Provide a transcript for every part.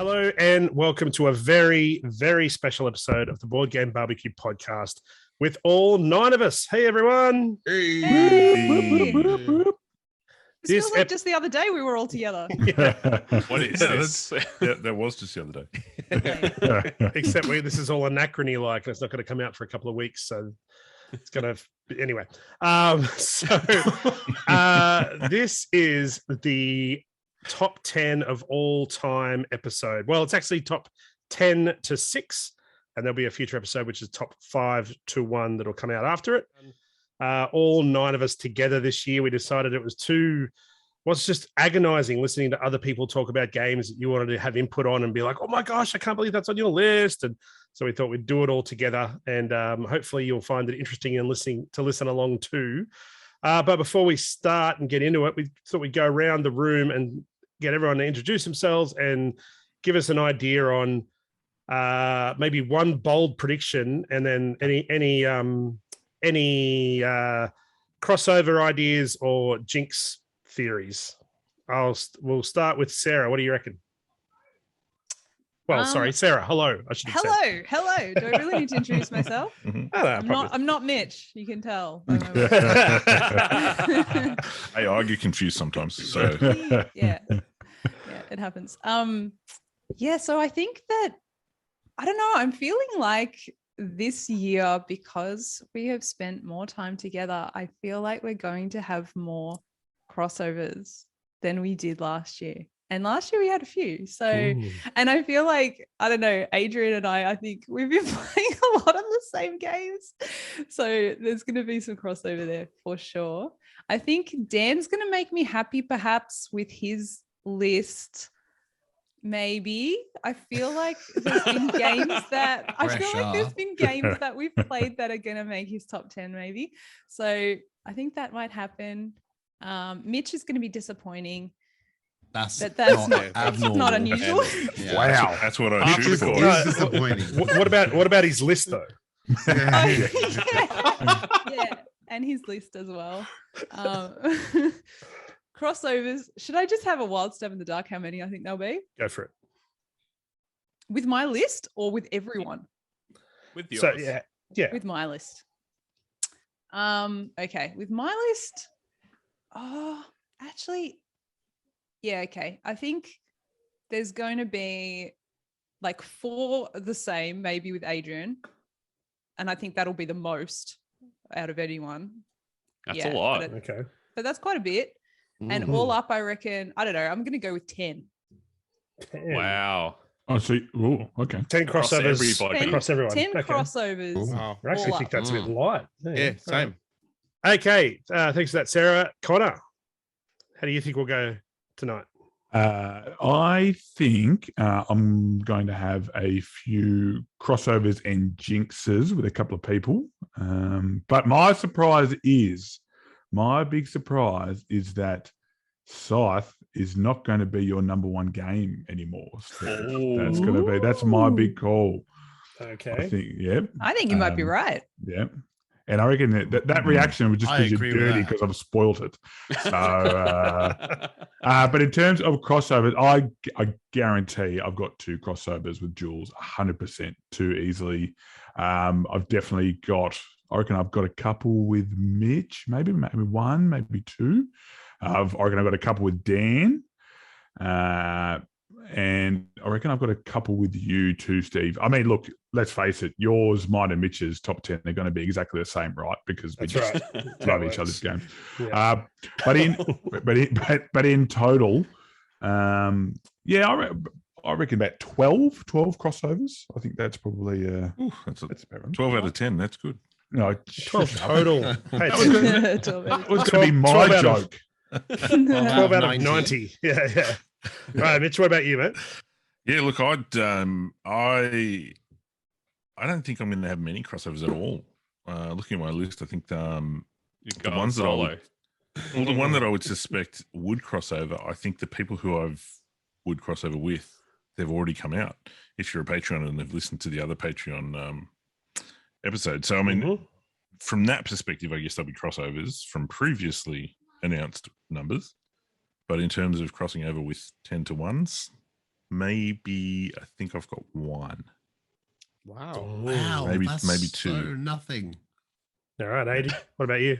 Hello and welcome to a very, very special episode of the Board Game Barbecue podcast with all 9 of us. Hey, everyone. Hey. This feels like just the other day we were all together. What is this? That was just the other day. Except this is all anachrony-like, and it's not going to come out for a couple of weeks, so it's going to... Anyway. This is the top 10 of all time episode. Well, it's actually top 10 to 6, and there'll be a future episode which is top 5 to 1 that'll come out after it. All 9 of us together this year, we decided it was just agonizing listening to other people talk about games that you wanted to have input on and be like, oh my gosh, I can't believe that's on your list. And so we thought we'd do it all together, and hopefully you'll find it interesting and listen along too. But before we start and get into it, we thought we'd go around the room and get everyone to introduce themselves and give us an idea on maybe one bold prediction, and then any crossover ideas or jinx theories. We'll start with Sarah. What do you reckon? Well, sorry, Sarah. Hello. I should say. Hello. Do I really need to introduce myself? I'm not Mitch. You can tell. Hey, I get confused sometimes. So yeah, it happens. So I think that I don't know. I'm feeling like this year, because we have spent more time together, I feel like we're going to have more crossovers than we did last year. And last year we had a few. So, and I feel like, I don't know, Adrian and I think we've been playing a lot of the same games. So there's going to be some crossover there for sure. I think Dan's going to make me happy perhaps with his list. Maybe. I feel like there's been games that we've played that are going to make his top 10 maybe. So I think that might happen. Mitch is going to be disappointing. That's not unusual. Yeah, wow, that's what I shoot for. Disappointing. What about his list though? Yeah, and his list as well. Crossovers. Should I just have a wild stab in the dark? How many I think there'll be? Go for it. With my list or with everyone? With yours. So yeah. With my list. Okay. With my list. Oh, actually. Yeah, okay. I think there's going to be like 4 the same, maybe with Adrian. And I think that'll be the most out of anyone. That's a lot. Okay. But that's quite a bit. And all up, I reckon, I don't know, I'm going to go with 10. 10. Wow. Oh, so, okay. 10 crossovers across everyone. 10 crossovers. Wow. I actually think that's a bit light. Yeah, same. Okay. Thanks for that, Sarah. Connor, how do you think we'll go tonight? I think I'm going to have a few crossovers and jinxes with a couple of people. But my big surprise is that Scythe is not going to be your number 1 game anymore. So that's my big call. Okay. I think you might be right. Yeah. And I reckon that reaction was just because you're dirty because I've spoilt it. So, but in terms of crossovers, I guarantee I've got 2 crossovers with Jules, 100%, too easily. I've definitely got, I reckon I've got a couple with Mitch, maybe 1, maybe 2. I reckon I've got a couple with Dan. And I reckon I've got a couple with you too, Steve. I mean, look, let's face it, yours, mine, and Mitch's top 10 are going to be exactly the same, right? Because we just love each other's games. Yeah. But in total, I reckon about 12 crossovers. I think that's probably that's about right. 12 out of 10. That's good. No, 12 total. That was going to be my joke. 12 out of 90. Yeah. All right, Mitch, what about you, mate? Yeah, look, I don't think I'm going to have many crossovers at all. Looking at my list, I think the ones that the one that I would suspect would crossover, I think the people who would crossover with, they've already come out. If you're a Patreon and they've listened to the other Patreon episode, so I mean, from that perspective, I guess there'll be crossovers from previously announced numbers. But in terms of crossing over with 10 to 1s, maybe I think I've got one. Wow. Wow. Maybe That's two. So nothing. All right, 80. What about you?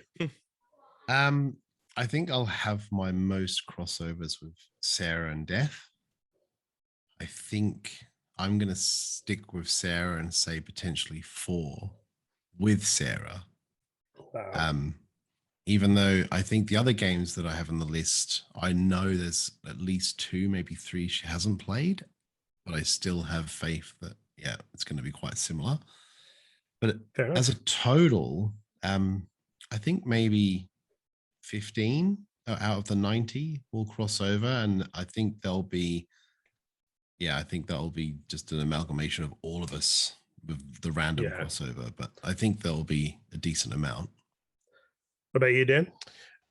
I think I'll have my most crossovers with Sarah and Death. I think I'm going to stick with Sarah and say potentially 4 with Sarah. Wow. Even though I think the other games that I have on the list, I know there's at least 2, maybe 3 she hasn't played, but I still have faith that, yeah, it's going to be quite similar. But as a total, I think maybe 15 out of the 90 will cross over. And I think there'll be just an amalgamation of all of us with the random crossover. But I think there'll be a decent amount. What about you, Dan?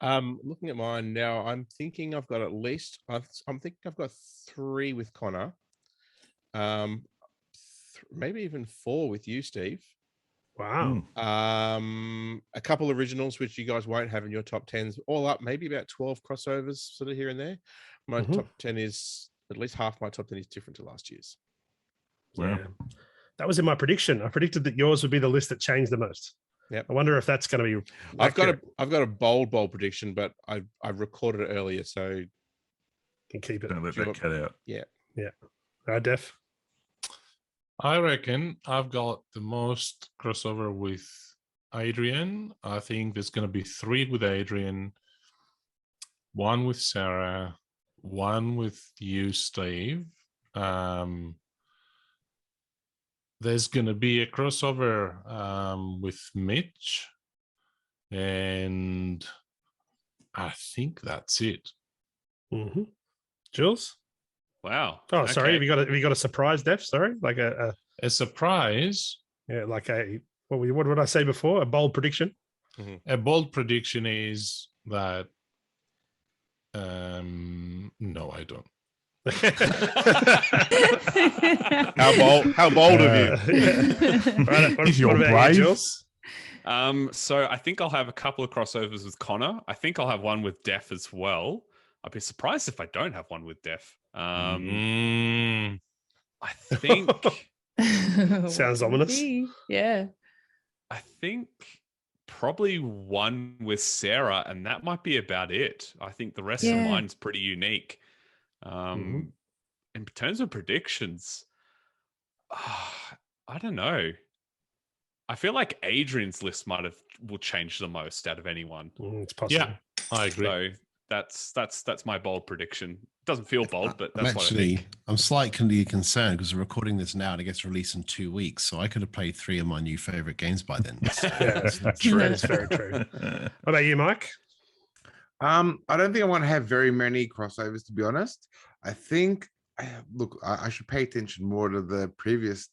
Looking at mine now, I'm thinking I've got at least, I'm thinking I've got 3 with Connor. Maybe even 4 with you, Steve. Wow. A couple originals, which you guys won't have in your top 10s, all up, maybe about 12 crossovers sort of here and there. My top 10 is, at least half my top 10 is different to last year's. Wow. Yeah. That was in my prediction. I predicted that yours would be the list that changed the most. Yep. I wonder if that's going to be. I've got a bold prediction, but I've recorded it earlier, so can keep it. Don't let that cut out. Yeah. Def. I reckon I've got the most crossover with Adrian. I think there's going to be 3 with Adrian, 1 with Sarah, 1 with you, Steve. There's going to be a crossover with Mitch, and I think that's it. Mm-hmm. Jules? Wow. Oh, okay. sorry. Have you got a surprise, Def? Sorry, like a surprise. Yeah, like what did I say before? A bold prediction. Mm-hmm. A bold prediction is that. No, I don't. How bold of you? Right, what about you, Jules? So I think I'll have a couple of crossovers with Connor. I think I'll have one with Def as well. I'd be surprised if I don't have one with Def. I think sounds ominous. Yeah. I think probably one with Sarah, and that might be about it. I think the rest of mine's pretty unique. In terms of predictions, I don't know. I feel like Adrian's list will change the most out of anyone. It's possible. Yeah, I agree. So that's my bold prediction. It doesn't feel bold, but that's what I think. I'm slightly concerned because we're recording this now and it gets released in 2 weeks. So I could have played 3 of my new favorite games by then. Yeah, that's true. That's very true. What about you, Mike? I don't think I want to have very many crossovers, to be honest. I think, look, I should pay attention more to the previous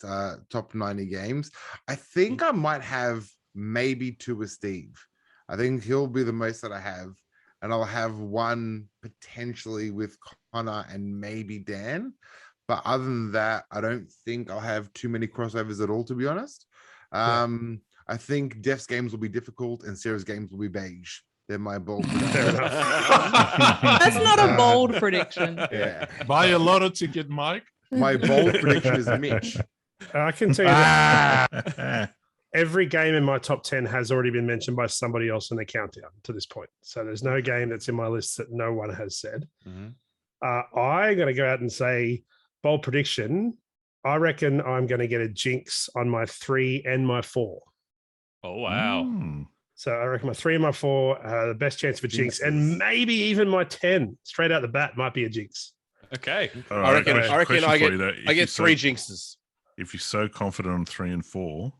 top 90 games. I think I might have maybe 2 with Steve. I think he'll be the most that I have. And I'll have 1 potentially with Connor and maybe Dan. But other than that, I don't think I'll have too many crossovers at all, to be honest. I think Def's games will be difficult and Sarah's games will be beige. They're my bold prediction. That's not a bold prediction. Yeah. Buy a lotto ticket, Mike. My bold prediction is Mitch. I can tell you that every game in my top 10 has already been mentioned by somebody else in the countdown to this point. So there's no game that's in my list that no one has said. I'm going to go out and say bold prediction. I reckon I'm going to get a jinx on my 3 and my 4. Oh, wow. So I reckon my 3 and my 4 are the best chance for jinx, and maybe even my 10 straight out the bat might be a jinx. Okay. I reckon I get 3 jinxes. If you're so confident on 3 and 4,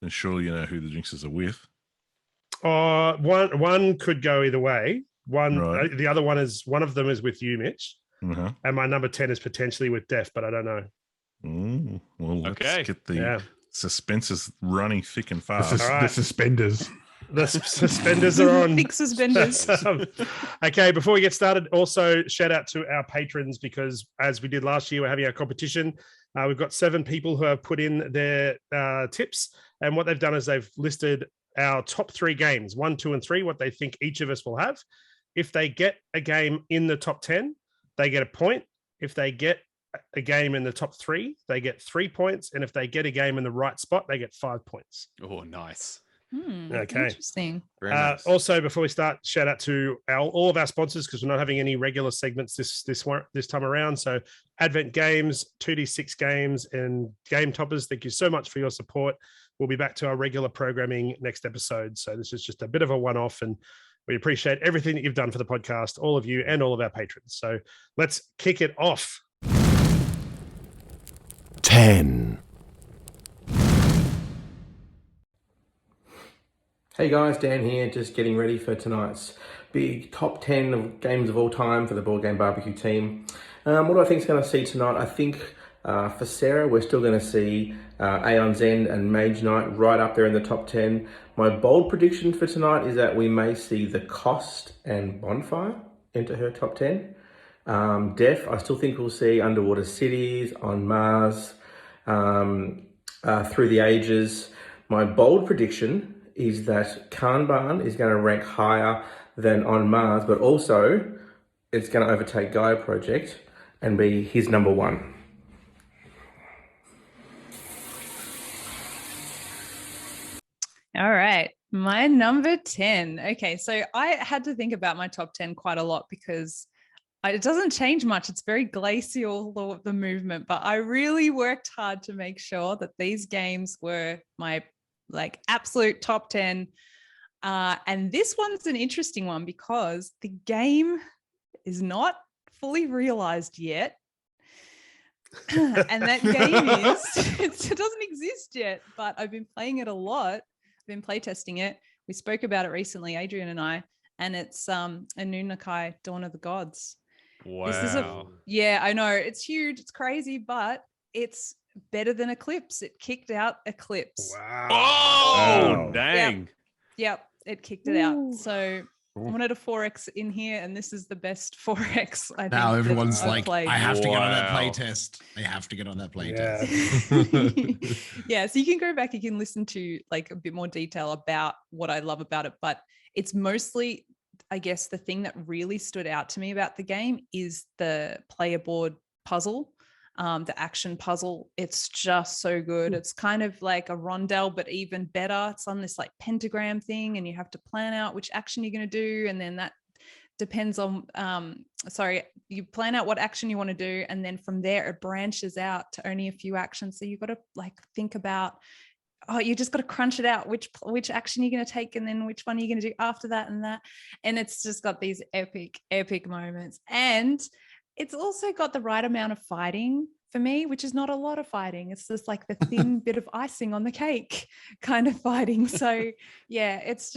then surely you know who the jinxes are with. One could go either way. The other one is, one of them is with you, Mitch, and my number 10 is potentially with Def, but I don't know. Well, let's get the suspense is running thick and fast. The suspenders. The suspenders are on. Thick suspenders. Okay, before we get started, also shout out to our patrons, because as we did last year, we're having our competition. We've got 7 people who have put in their tips, and what they've done is they've listed our top 3 games, 1, 2, and 3, what they think each of us will have. If they get a game in the top 10, they get a point. If they get a game in the top 3, they get 3 points. And if they get a game in the right spot, they get 5 points. Oh, nice. Okay. Interesting. Very nice. Also, before we start, shout out to all of our sponsors, because we're not having any regular segments this time around. So Advent Games, 2D6 Games, and Game Toppers, thank you so much for your support. We'll be back to our regular programming next episode. So this is just a bit of a one-off, and we appreciate everything that you've done for the podcast, all of you and all of our patrons. So let's kick it off. 10. Hey guys, Dan here, just getting ready for tonight's big top 10 of games of all time for the Board Game Barbecue team. What do I think is going to see tonight? I think for Sarah, we're still going to see Aeon's End and Mage Knight right up there in the top 10. My bold prediction for tonight is that we may see The Cost and Bonfire enter her top 10. Def, I still think we'll see Underwater Cities, On Mars, Through the Ages. My bold prediction is that Kanban is going to rank higher than On Mars, but also it's going to overtake Gaia Project and be his number 1. All right. My number 10. Okay. So I had to think about my top 10 quite a lot because it doesn't change much. It's very glacial, the movement, but I really worked hard to make sure that these games were my absolute top 10. And this one's an interesting one because the game is not fully realized yet. And that game it doesn't exist yet, but I've been playing it a lot. I've been playtesting it. We spoke about it recently, Adrian and I, and it's Anunnaki, Dawn of the Gods. Wow. Yeah, I know. It's huge. It's crazy, but it's better than Eclipse. It kicked out Eclipse. Wow. Oh, dang. Yep. It kicked it out. So I wanted a 4X in here, and this is the best 4X I think. Now everyone's I've like, played. I have to get on that playtest. I have to get on that playtest. Yeah, so you can go back, you can listen to a bit more detail about what I love about it, but it's mostly, I guess, the thing that really stood out to me about the game is the player board puzzle. The action puzzle, it's just so good. It's kind of like a rondel, but even better. It's on this pentagram thing, and you have to plan out which action you're going to do, and then that depends on you plan out what action you want to do, and then from there it branches out to only a few actions. So you've got to think about, you just got to crunch it out, which action you're going to take, and then which one you're going to do after that and that. And it's just got these epic moments. And it's also got the right amount of fighting for me, which is not a lot of fighting. It's just the thin bit of icing on the cake kind of fighting. So yeah, it's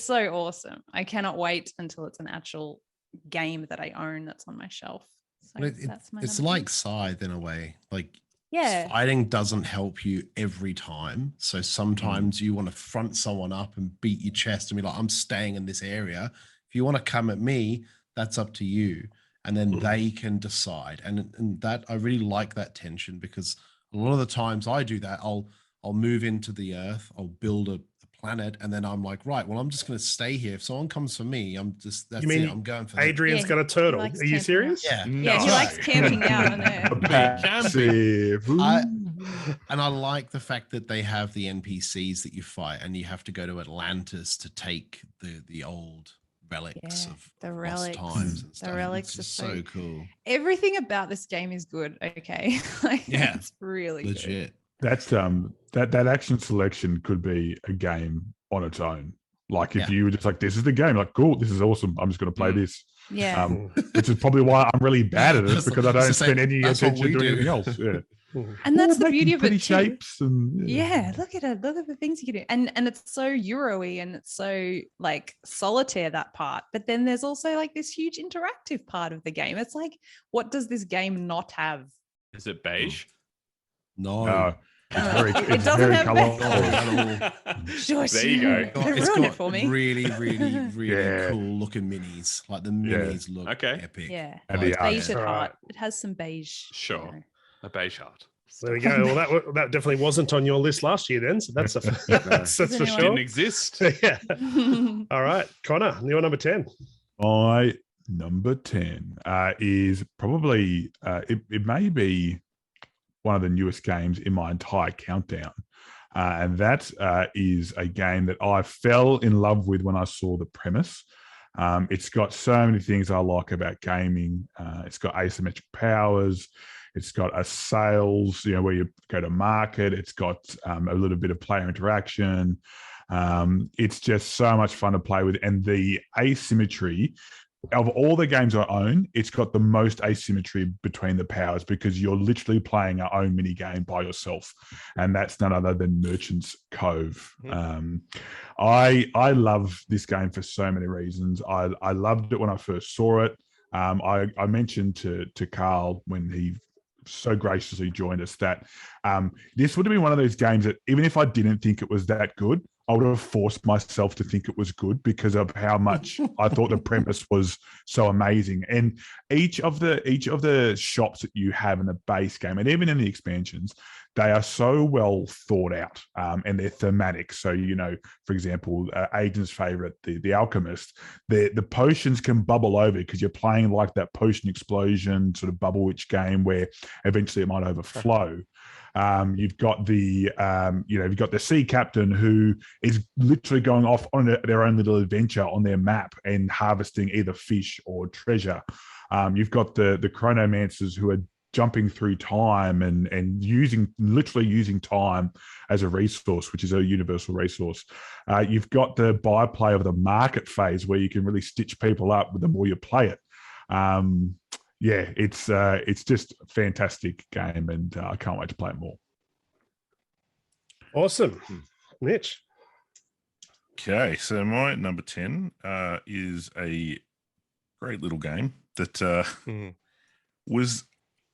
so awesome. I cannot wait until it's an actual game that I own that's on my shelf. So that's my it's number like 10. Scythe in a way. Yeah. Fighting doesn't help you every time. So sometimes you want to front someone up and beat your chest and be like, I'm staying in this area. If you want to come at me, that's up to you. And then they can decide. And that, I really like that tension, because a lot of the times I do that, I'll move into the earth, I'll build a planet, and then I'm like, right, well, I'm just going to stay here. If someone comes for me, I'm going for Adrian's got a turtle. Are you serious? Yeah. Yeah, he likes camping out on there. Passive. And I like the fact that they have the NPCs that you fight, and you have to go to Atlantis to take the old relics of the lost relics. times and stuff. The relics it's are so cool. Everything about this game is good. Okay. It's really legit. Good. That's that action selection could be a game on its own. If you were just this is the game, cool, this is awesome, I'm just going to play this. Yeah. Which is probably why I'm really bad at it, because I don't spend any attention doing anything else. Yeah. And that's the beauty of it. Pretty shapes and look at it. Look at the things you can do. And it's so Euro-y, and it's so solitaire, that part. But then there's also this huge interactive part of the game. It's what does this game not have? Is it beige? No. It doesn't have colourful. Shush. There you go. They ruined it for me. Really, really, really cool looking minis. The minis look epic. Yeah. And It's beige at Right. heart. It has some beige. Sure. A beige heart. There we go. Well, that definitely wasn't on your list last year then. So that's that's for Does sure. Didn't exist. Yeah. All right. Connor, your number 10. My Number 10 is probably, it may be one of the newest games in my entire countdown. And that is a game that I fell in love with when I saw the premise. It's got so many things I like about gaming. It's got asymmetric powers. It's got a sales, where you go to market. It's got a little bit of player interaction. It's just so much fun to play with. And the asymmetry of all the games I own, it's got the most asymmetry between the powers because you're literally playing your own mini game by yourself, and that's none other than Merchant's Cove. I love this game for so many reasons. I loved it when I first saw it. I mentioned to Carl when he so graciously joined us that this would have been one of those games that even if I didn't think it was that good, I would have forced myself to think it was good because of how much I thought the premise was so amazing. And each of the shops that you have in the base game, and even in the expansions, they are so well thought out, and they're thematic. So, for example, Aiden's favorite, the Alchemist, the potions can bubble over because you're playing like that potion explosion sort of bubble witch game where eventually it might overflow. You've got the sea captain who is literally going off on their own little adventure on their map and harvesting either fish or treasure. You've got the chronomancers who are jumping through time and literally using time as a resource, which is a universal resource. You've got the byplay of the market phase where you can really stitch people up the more you play it. It's just a fantastic game, and I can't wait to play it more. Awesome. Mitch? Okay, so my number 10 is a great little game that was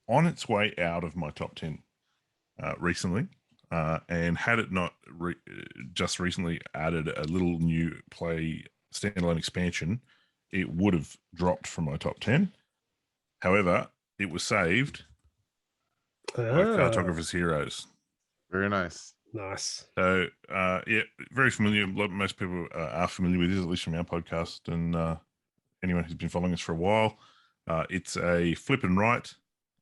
on its way out of my top 10 recently, and had it not just recently added a little new play standalone expansion, it would have dropped from my top 10. However, it was saved by Cartographer's Heroes. Very nice. Nice. So, very familiar. Most people are familiar with this, at least from our podcast, and anyone who's been following us for a while. It's a flip and write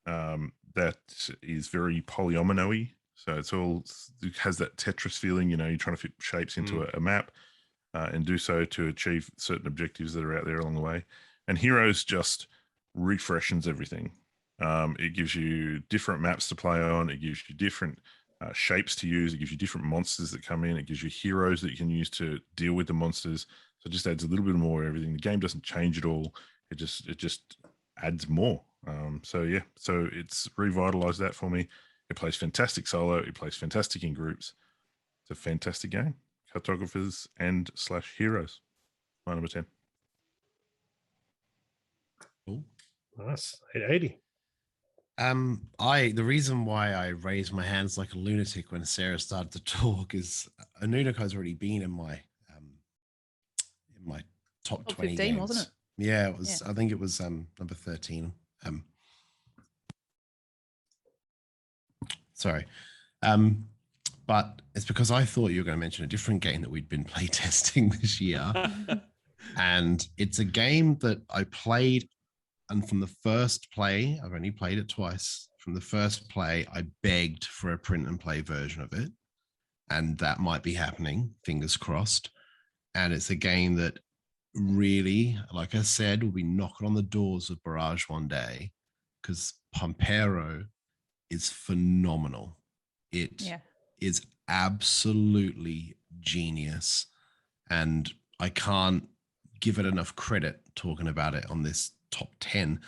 that is very polyomino-y. So it has that Tetris feeling. You're trying to fit shapes into a map and do so to achieve certain objectives that are out there along the way. And Heroes just refreshes everything. It gives you different maps to play on. It gives you different shapes to use. It gives you different monsters that come in. It gives you heroes that you can use to deal with the monsters. So it just adds a little bit more of everything. The game doesn't change at all. It just adds more. So it's revitalized that for me. It plays fantastic solo. It plays fantastic in groups. It's a fantastic game. Cartographers and / Heroes. My number 10. Cool. Nice. 880. The reason why I raised my hands like a lunatic when Sarah started to talk is Anunico's already been in my top 20 15, games. wasn't it? Yeah, it was. Yeah. I think it was number 13. Sorry. But it's because I thought you were going to mention a different game that we'd been playtesting this year. And it's a game that I played, and from the first play, I've only played it twice. From the first play, I begged for a print and play version of it. And that might be happening, fingers crossed. And it's a game that really, like I said, will be knocking on the doors of Barrage one day, because Pampero is phenomenal. It is absolutely genius. And I can't give it enough credit talking about it on this top 10,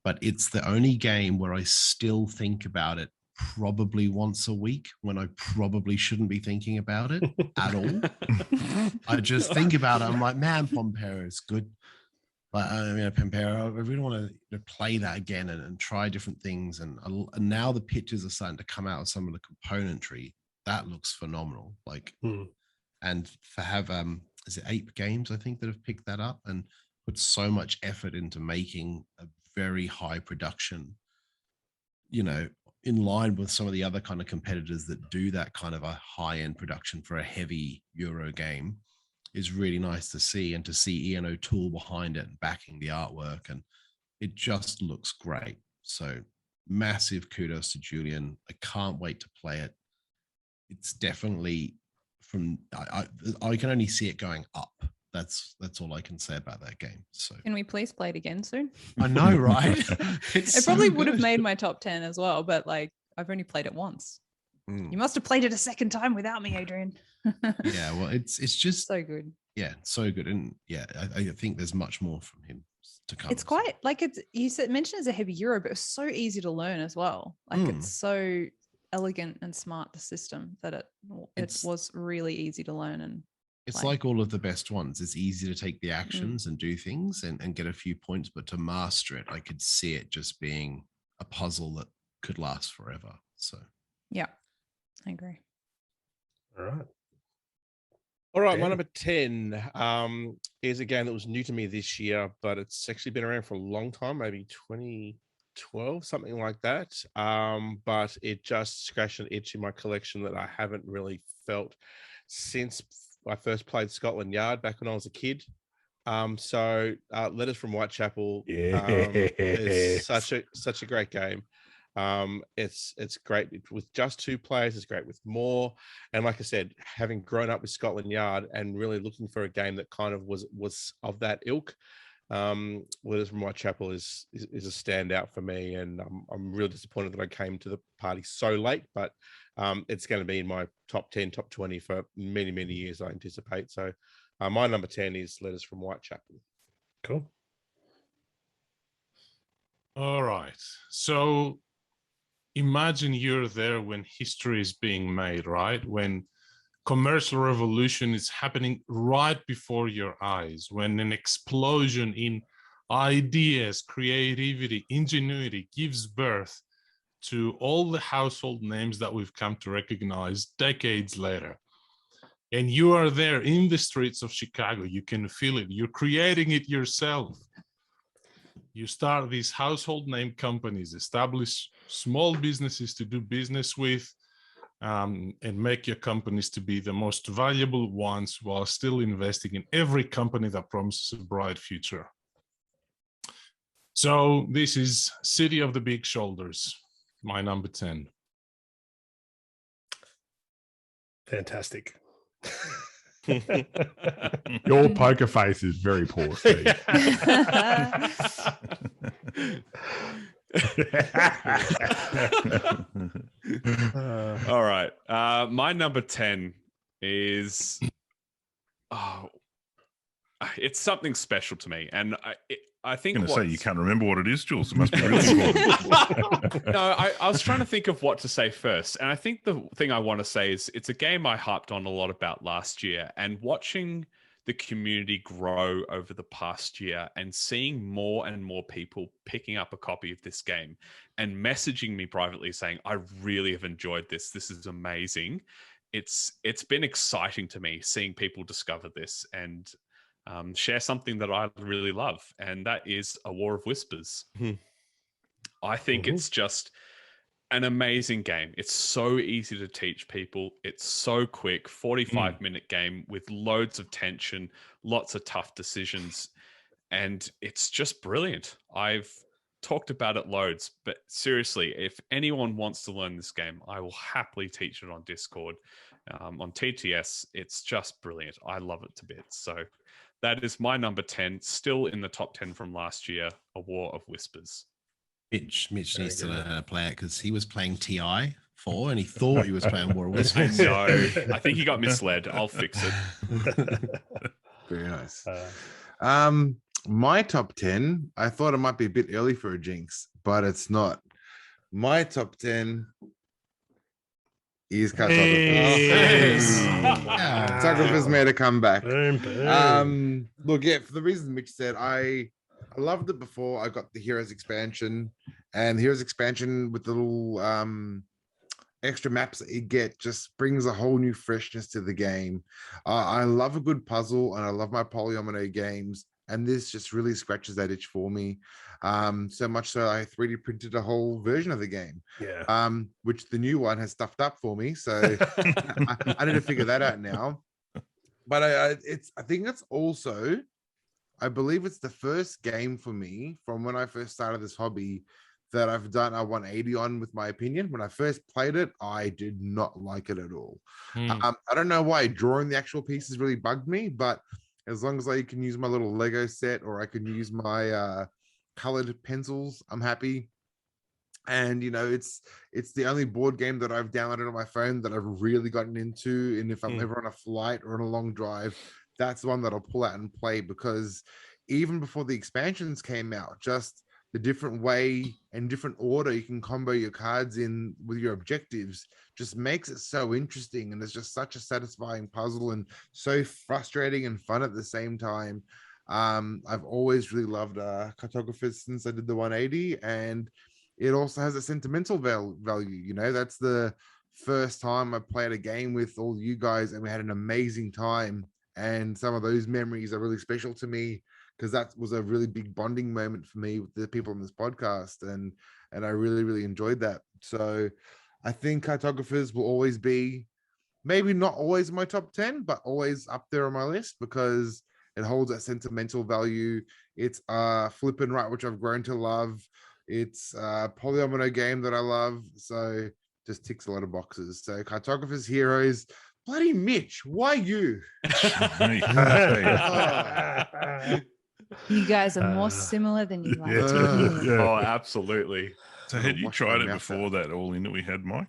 but it's the only game where I still think about it probably once a week when I probably shouldn't be thinking about it at all. I just think about it. I'm like, man, Pampero is good. But Pampero, I really want to play that again and try different things. And now the pictures are starting to come out of some of the componentry. That looks phenomenal. And to have, is it 8 games, I think, that have picked that up and put so much effort into making a very high production, in line with some of the other kind of competitors that do that kind of a high-end production for a heavy Euro game. is really nice to see, and to see Ian O'Toole behind it and backing the artwork, and it just looks great. So massive kudos to Julian. I can't wait to play it. It's definitely I can only see it going up. That's all I can say about that game. So Can we please play it again soon? I know, right? It probably would have made my top 10 as well, but like I've only played it once. You must have played it a second time without me, Adrian. Yeah, well, it's just so good. Yeah, so good, and yeah, I think there's much more from him to come. It's quite like mentioned it's a heavy euro, but it's so easy to learn as well. Like it's so elegant and smart, the system, that it was really easy to learn. And it's like all of the best ones. It's easy to take the actions and do things and get a few points, but to master it, I could see it just being a puzzle that could last forever. So yeah, I agree. All right, my number 10 is a game that was new to me this year, but it's actually been around for a long time, maybe 2012, something like that. But it just scratched an itch in my collection that I haven't really felt since I first played Scotland Yard back when I was a kid. So Letters from Whitechapel is such a great game. It's great with just 2 players. It's great with more. And like I said, having grown up with Scotland Yard and really looking for a game that kind of was of that ilk, Letters from Whitechapel is a standout for me. And I'm really disappointed that I came to the party so late, but it's going to be in my top 10, top 20 for many, many years, I anticipate. So my number 10 is Letters from Whitechapel. Cool. All right. So imagine you're there when history is being made, right? When commercial revolution is happening right before your eyes, when an explosion in ideas, creativity, ingenuity gives birth to all the household names that we've come to recognize decades later. And you are there in the streets of Chicago. You can feel it. You're creating it yourself. You start these household name companies, establish small businesses to do business with, and make your companies to be the most valuable ones while still investing in every company that promises a bright future. So this is City of the Big Shoulders, my number 10. Fantastic. Your poker face is very poor, Steve. All right. My number 10 is it's something special to me, and I think I'm going to say you can't remember what it is, Jules. It must be really important. No, I was trying to think of what to say first, and I think the thing I want to say is it's a game I harped on a lot about last year, and watching the community grow over the past year and seeing more and more people picking up a copy of this game and messaging me privately saying, I really have enjoyed this. This is amazing. It's been exciting to me seeing people discover this and share something that I really love, and that is A War of Whispers. I think it's just an amazing game. It's so easy to teach people. It's so quick, 45-minute game with loads of tension, lots of tough decisions, and it's just brilliant. I've talked about it loads, but seriously, if anyone wants to learn this game, I will happily teach it on Discord. On TTS, it's just brilliant. I love it to bits. So that is my number 10, still in the top 10 from last year, A War of Whispers. Mitch needs to learn how to play it because he was playing TI 4 and he thought he was playing War of Whispers. No, I think he got misled. I'll fix it. Very nice. My top 10, I thought it might be a bit early for a jinx, but it's not. My top 10 is Cartographer's made a comeback. Look, yeah, for the reasons Mitch said, I loved it before I got the Heroes expansion, and the Heroes expansion with the little extra maps that you get just brings a whole new freshness to the game. I love a good puzzle, and I love my polyomino games, and this just really scratches that itch for me. So much so I 3D printed a whole version of the game, which the new one has stuffed up for me. So I need to figure that out now. But I think it's also, I believe it's the first game for me from when I first started this hobby that I've done a 180 on with my opinion. When I first played it, I did not like it at all. I don't know why drawing the actual pieces really bugged me, but as long as I can use my little Lego set or I can use my colored pencils, I'm happy. And it's the only board game that I've downloaded on my phone that I've really gotten into. And if I'm ever on a flight or on a long drive, that's the one that I'll pull out and play, because even before the expansions came out, just the different way and different order you can combo your cards in with your objectives just makes it so interesting. And it's just such a satisfying puzzle and so frustrating and fun at the same time. I've always really loved cartographers since I did the 180, and it also has a sentimental value. That's the first time I played a game with all you guys and we had an amazing time. And some of those memories are really special to me, because that was a really big bonding moment for me with the people on this podcast. And I really, really enjoyed that. So I think cartographers will always be, maybe not always in my top 10, but always up there on my list, because it holds that sentimental value. It's flip and write, which I've grown to love. It's a polyomino game that I love. So just ticks a lot of boxes. So cartographers, heroes. Bloody Mitch, why you? You guys are more similar than you like. Oh, absolutely. So had you tried it before that all in that we had, Mike?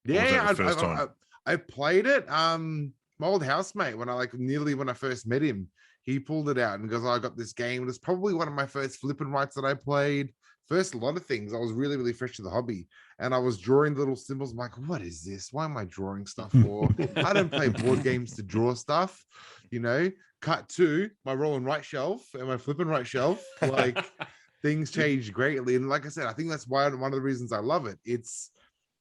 Yeah, first time? I played it. My old housemate, when I first met him, he pulled it out and goes, I got this game. It was probably one of my first flip and writes that I played. First, a lot of things. I was really, really fresh to the hobby, and I was drawing little symbols. I'm like, what is this? Why am I drawing stuff for? I don't play board games to draw stuff, Cut to my roll and write shelf and my flip and write shelf. Like, things changed greatly. And like I said, I think that's why one of the reasons I love it.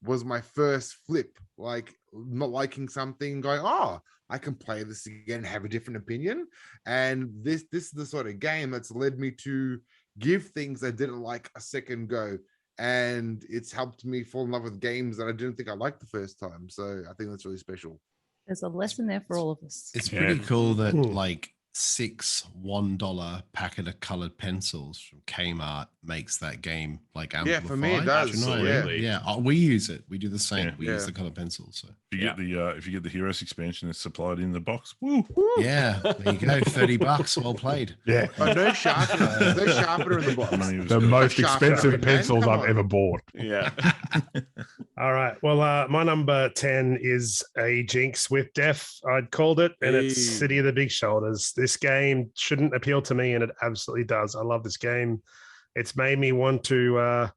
Was my first flip, like not liking something, going, oh, I can play this again and have a different opinion. And this is the sort of game that's led me to give things I didn't like a second go. And it's helped me fall in love with games that I didn't think I liked the first time. So I think that's really special. There's a lesson there for all of us. It's pretty cool that like 6 $1 packet of colored pencils from Kmart makes that game like amplified. Yeah, for me it does. Yeah, we use it. We do the same. We use the colored pencils. So if you get the Heroes expansion, it's supplied in the box. Woo! Yeah, there you go. $30. Well played. Yeah. But no sharpener. No sharpener in the box. The most expensive pencils I've ever bought. Yeah. All right. Well, my number 10 is a jinx with Def. I'd called it, and it's City of the Big Shoulders. This game shouldn't appeal to me, and it absolutely does. I love this game. It's made me want to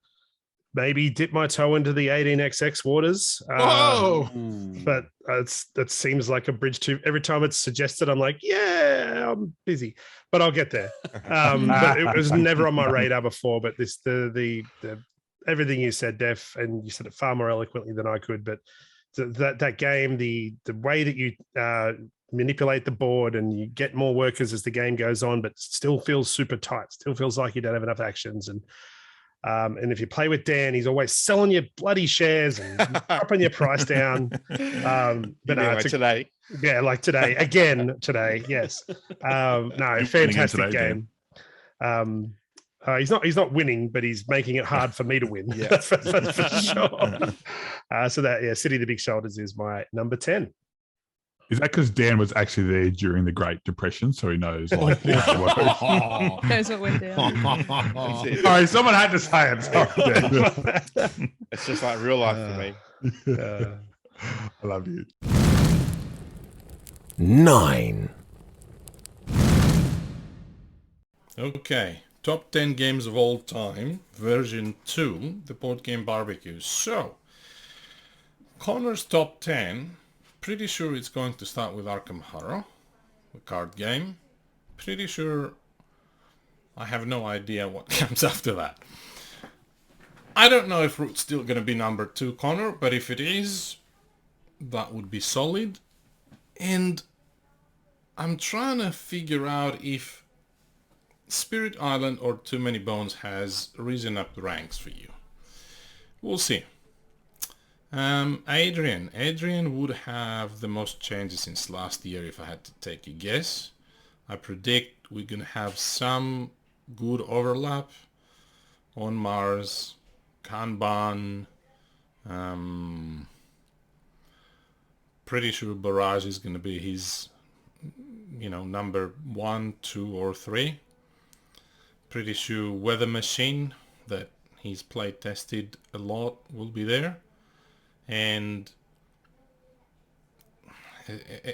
maybe dip my toe into the 18xx waters. But that seems like a bridge too. Every time it's suggested, I'm like, yeah, I'm busy, but I'll get there. But it was never on my radar before. But the everything you said, Def, and you said it far more eloquently than I could. But that game, the way that you manipulate the board and you get more workers as the game goes on, but still feels super tight. Still feels like you don't have enough actions. And if you play with Dan, he's always selling you bloody shares and dropping your price down. But today. Yeah, like today. Again, today. Yes. No, fantastic game. He's not winning, but he's making it hard for me to win. Yeah, for sure. City of the Big Shoulders is my number 10. Is that because Dan was actually there during the Great Depression, so he knows like Knows what went down. All right, someone had to say it. Sorry. It's just like real life for me. I love you. 9. Okay, top 10 games of all time, version 2, the board game barbecue. So, Connor's top 10, pretty sure it's going to start with Arkham Horror, the card game. Pretty sure I have no idea what comes after that. I don't know if it's still going to be number 2, Connor, but if it is, that would be solid. And I'm trying to figure out if Spirit Island or Too Many Bones has risen up the ranks for you. We'll see. Adrian would have the most changes since last year if I had to take a guess. I predict we're going to have some good overlap on Mars, Kanban. Pretty sure Barrage is going to be his, number 1, 2, or 3. Pretty sure Weather Machine, that he's play tested a lot, will be there. And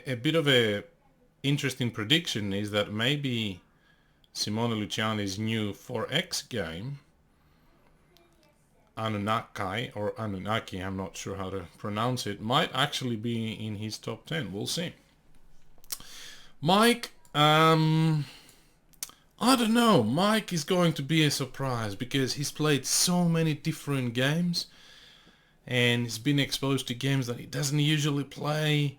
a bit of a interesting prediction is that maybe Simone Luciani's new 4X game, Anunnaki, I'm not sure how to pronounce it, might actually be in his top 10. We'll see. Mike, I don't know. Mike is going to be a surprise because he's played so many different games and he's been exposed to games that he doesn't usually play.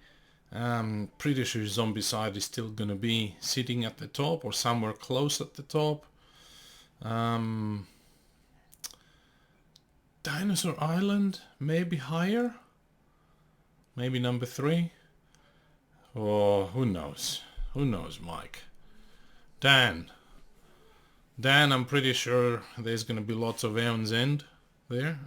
Pretty sure Zombicide is still going to be sitting at the top or somewhere close at the top. Dinosaur Island, maybe higher? Maybe number 3? Oh, who knows? Who knows, Mike? Dan, I'm pretty sure there's going to be lots of Aeon's End there.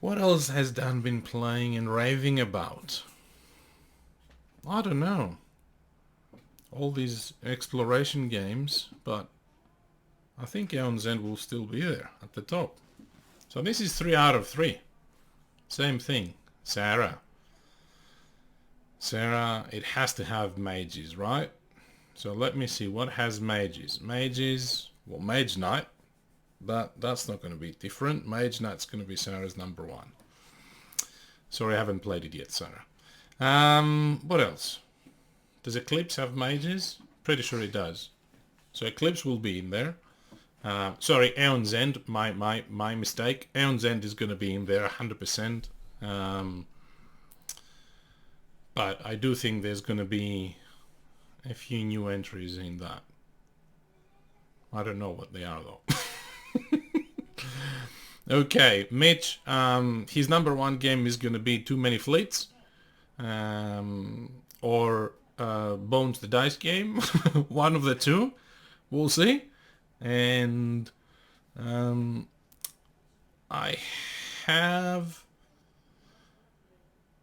What else has Dan been playing and raving about? I don't know. All these exploration games, but I think Aeon's End will still be there at the top. So this is 3 out of 3. Same thing. Sarah, it has to have mages, right? So let me see what has mages. Well, Mage Knight, but that's not going to be different. Mage Knight's going to be Sarah's number 1. Sorry, I haven't played it yet, Sarah. What else? Does Eclipse have mages? Pretty sure it does. So Eclipse will be in there. Sorry, Aeon's End, my mistake. Aeon's End is going to be in there 100%. But I do think there's going to be a few new entries in that. I don't know what they are though. Okay, Mitch, his number 1 game is going to be Too Many Fleets, or Bones the Dice Game. One of the two. We'll see. And I have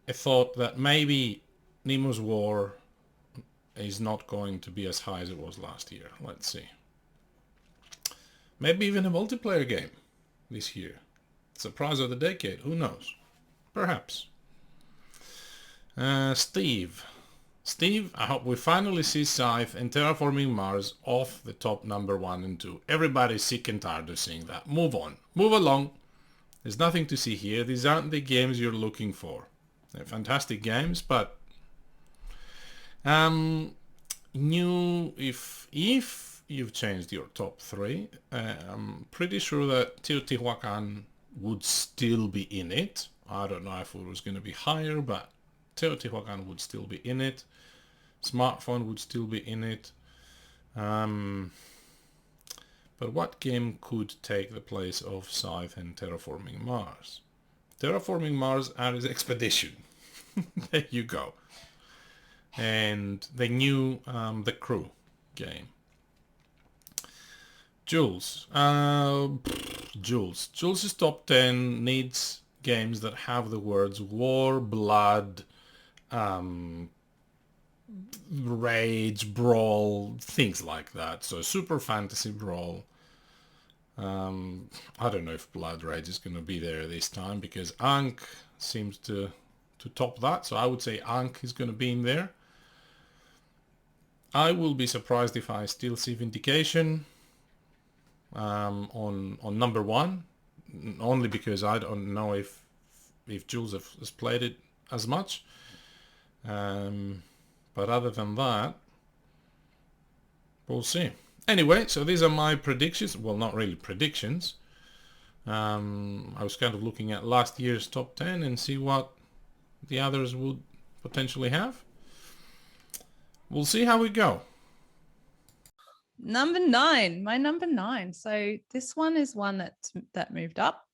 a thought that maybe Nemo's War is not going to be as high as it was last year. Let's see. Maybe even a multiplayer game this year. Surprise of the decade. Who knows? Perhaps. Steve, I hope we finally see Scythe and Terraforming Mars off the top number 1 and 2. Everybody's sick and tired of seeing that. Move on. Move along. There's nothing to see here. These aren't the games you're looking for. They're fantastic games, but if you've changed your top 3, I'm pretty sure that Teotihuacan would still be in it. I don't know if it was going to be higher, but Teotihuacan would still be in it. Smartphone would still be in it. But what game could take the place of Scythe and Terraforming Mars? Terraforming Mars Ares Expedition. There you go. And the new The Crew game. Jules. Jules's top 10 needs games that have the words war, blood, rage, brawl, things like that. So super fantasy brawl. I don't know if blood rage is going to be there this time because Ankh seems to top that. So I would say Ankh is going to be in there. I will be surprised if I still see Vindication on number 1, only because I don't know if Jules has played it as much. But other than that, we'll see. Anyway, so these are my predictions. Well, not really predictions. I was kind of looking at last year's top 10 and see what the others would potentially have. We'll see how we go. Number 9, my number 9. So this one is one that moved up.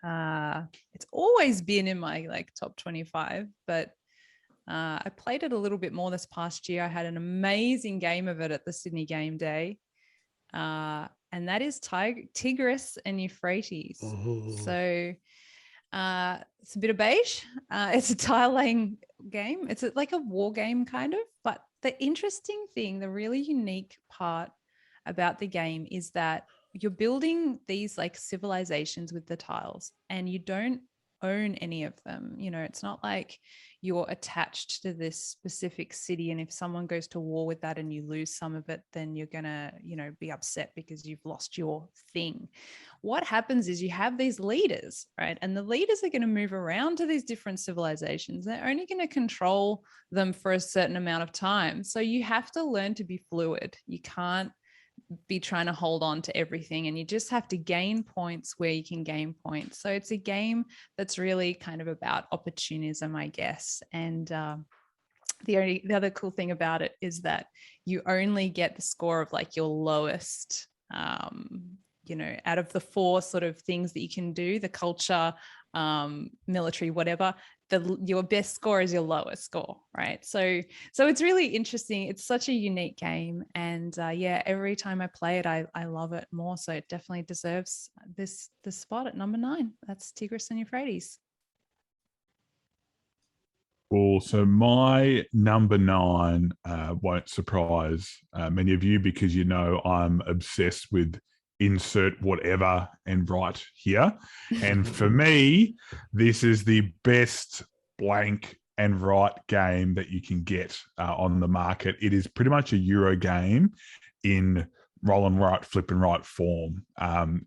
It's always been in my like top 25, but I played it a little bit more this past year. I had an amazing game of it at the Sydney Game Day. And that is Tigress and Euphrates. So it's a bit of beige. It's a tile laying game. It's like a war game kind of. But the interesting thing, the really unique part about the game is that you're building these like civilizations with the tiles, and you don't own any of them. You know, it's not like you're attached to this specific city, and if someone goes to war with that and you lose some of it, then you're gonna, you know, be upset because you've lost your thing. What happens is you have these leaders, right? And the leaders are going to move around to these different civilizations. They're only going to control them for a certain amount of time. So you have to learn to be fluid. You can't be trying to hold on to everything, and you just have to gain points where you can gain points. So it's a game that's really kind of about opportunism, I guess. And the other cool thing about it is that you only get the score of like your lowest, you know, out of the 4 sort of things that you can do, the culture, military, whatever, your best score is your lowest score, right? So it's really interesting. It's such a unique game, and yeah, every time I play it, I love it more. So it definitely deserves this spot at number 9. That's Tigress and Euphrates. Cool. So my number 9 won't surprise many of you, because you know I'm obsessed with insert whatever and right here. And for me, this is the best blank and right game that you can get on the market. It is pretty much a Euro game in roll and right, flip and right form.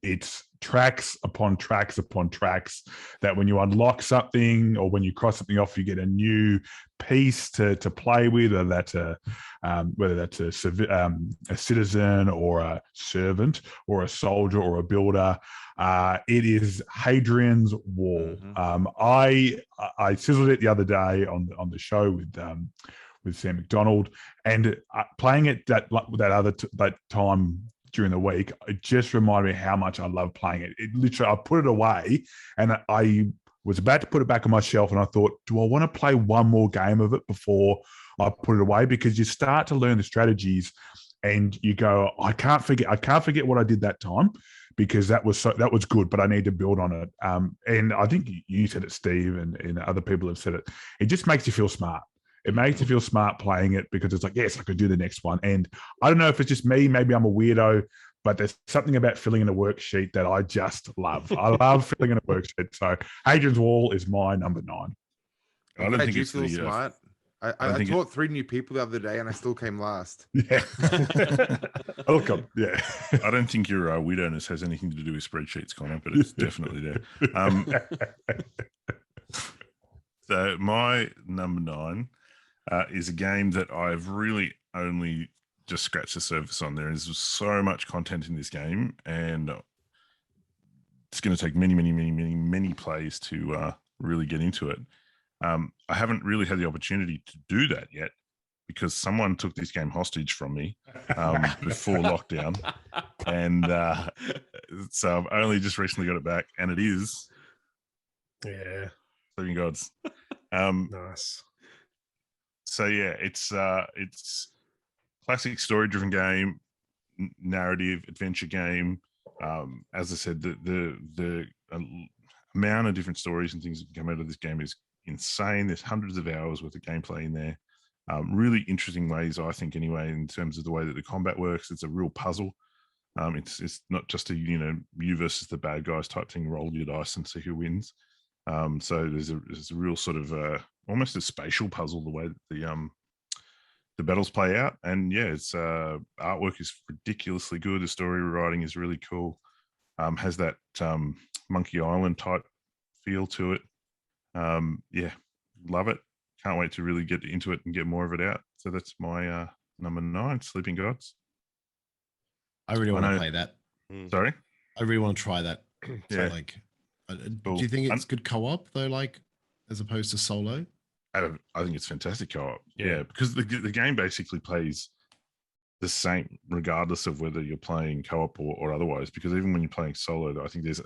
It's tracks upon tracks upon tracks that when you unlock something or when you cross something off, you get a new piece to play with, or whether that's a citizen or a servant or a soldier or a builder. It is Hadrian's Wall. I sizzled it the other day on the show with Sam McDonald, and playing it that time during the week, it just reminded me how much I love playing it. It literally, I put it away, and I was about to put it back on my shelf, and I thought, do I want to play one more game of it before I put it away? Because you start to learn the strategies, and you go, I can't forget what I did that time, because that was good, but I need to build on it. And I think you said it, Steve, and other people have said it. It just makes you feel smart. It makes you feel smart playing it, because it's like, yes, I could do the next one. And I don't know if it's just me, maybe I'm a weirdo, but there's something about filling in a worksheet that I just love. I love filling in a worksheet. So Hadrian's Wall is my number 9. I don't think it's feel smart. I taught 3 new people the other day, and I still came last. Yeah. Welcome. Yeah. I don't think your weirdness has anything to do with spreadsheets, Connor, but it's definitely there. So my number 9 is a game that I've really only just scratched the surface on. There is so much content in this game, and it's going to take many plays to really get into it. I haven't really had the opportunity to do that yet, because someone took this game hostage from me before lockdown, and so I've only just recently got it back, and it is Sleeping Gods. Nice. So yeah, it's classic story-driven game, narrative adventure game. As I said, the amount of different stories and things that come out of this game is insane. There's hundreds of hours worth of gameplay in there. Really interesting ways, I think, anyway, in terms of the way that the combat works. It's a real puzzle. It's not just a you versus the bad guys type thing. Roll your dice and see who wins. So there's a real sort of almost a spatial puzzle the way that the battles play out. And yeah, it's artwork is ridiculously good. The story writing is really cool. Has that Monkey Island type feel to it. Yeah, love it. Can't wait to really get into it and get more of it out. So that's my number 9, Sleeping Gods. I really want to play that. Sorry? I really want to try that. Yeah. So, like, do you think it's good co-op though, like as opposed to solo? I think it's fantastic co-op. Yeah, because the game basically plays the same regardless of whether you're playing co-op or otherwise. Because even when you're playing solo, I think there's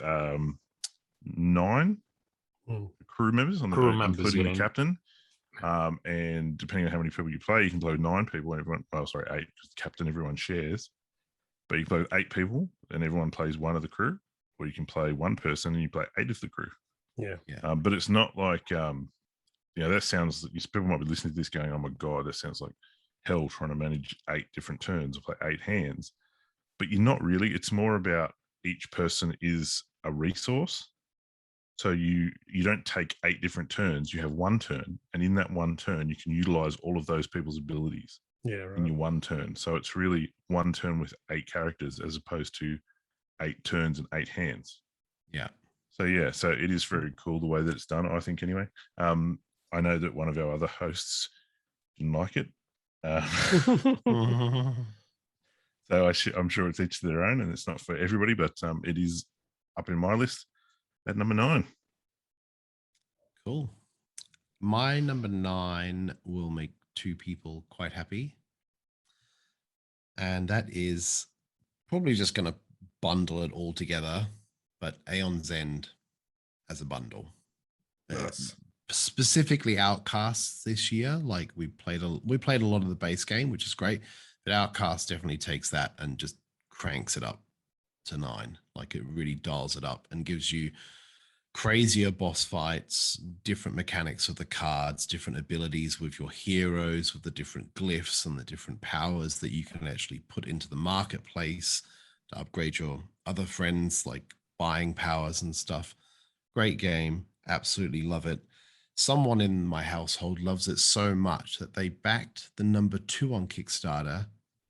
9 crew members on the boat, including the captain. And depending on how many people you play, you can play with 9 people. Everyone, 8, because captain everyone shares. But you can play with 8 people, and everyone plays 1 of the crew. Or you can play 1 person and you play 8 of the crew. Yeah. But it's not like that sounds. People might be listening to this going, "Oh my god, that sounds like hell trying to manage 8 different turns or play 8 hands." But you're not really. It's more about each person is a resource. So you don't take 8 different turns. You have 1 turn, and in that 1 turn, you can utilize all of those people's abilities in your 1 turn. So it's really 1 turn with 8 characters as opposed to 8 turns and 8 hands. Yeah. So it is very cool the way that it's done, I think, anyway. I know that one of our other hosts didn't like it. So I'm sure it's each to their own and it's not for everybody, but it is up in my list at number 9. Cool. My number 9 will make 2 people quite happy. And that is probably just going to bundle it all together, but Aeon's End as a bundle. Nice. Specifically Outcasts this year. Like we played a lot of the base game, which is great, but Outcast definitely takes that and just cranks it up to 9. Like it really dials it up and gives you crazier boss fights, different mechanics of the cards, different abilities with your heroes, with the different glyphs and the different powers that you can actually put into the marketplace to upgrade your other friends, like buying powers and stuff. Great game. Absolutely love it. Someone in my household loves it so much that they backed the number 2 on Kickstarter,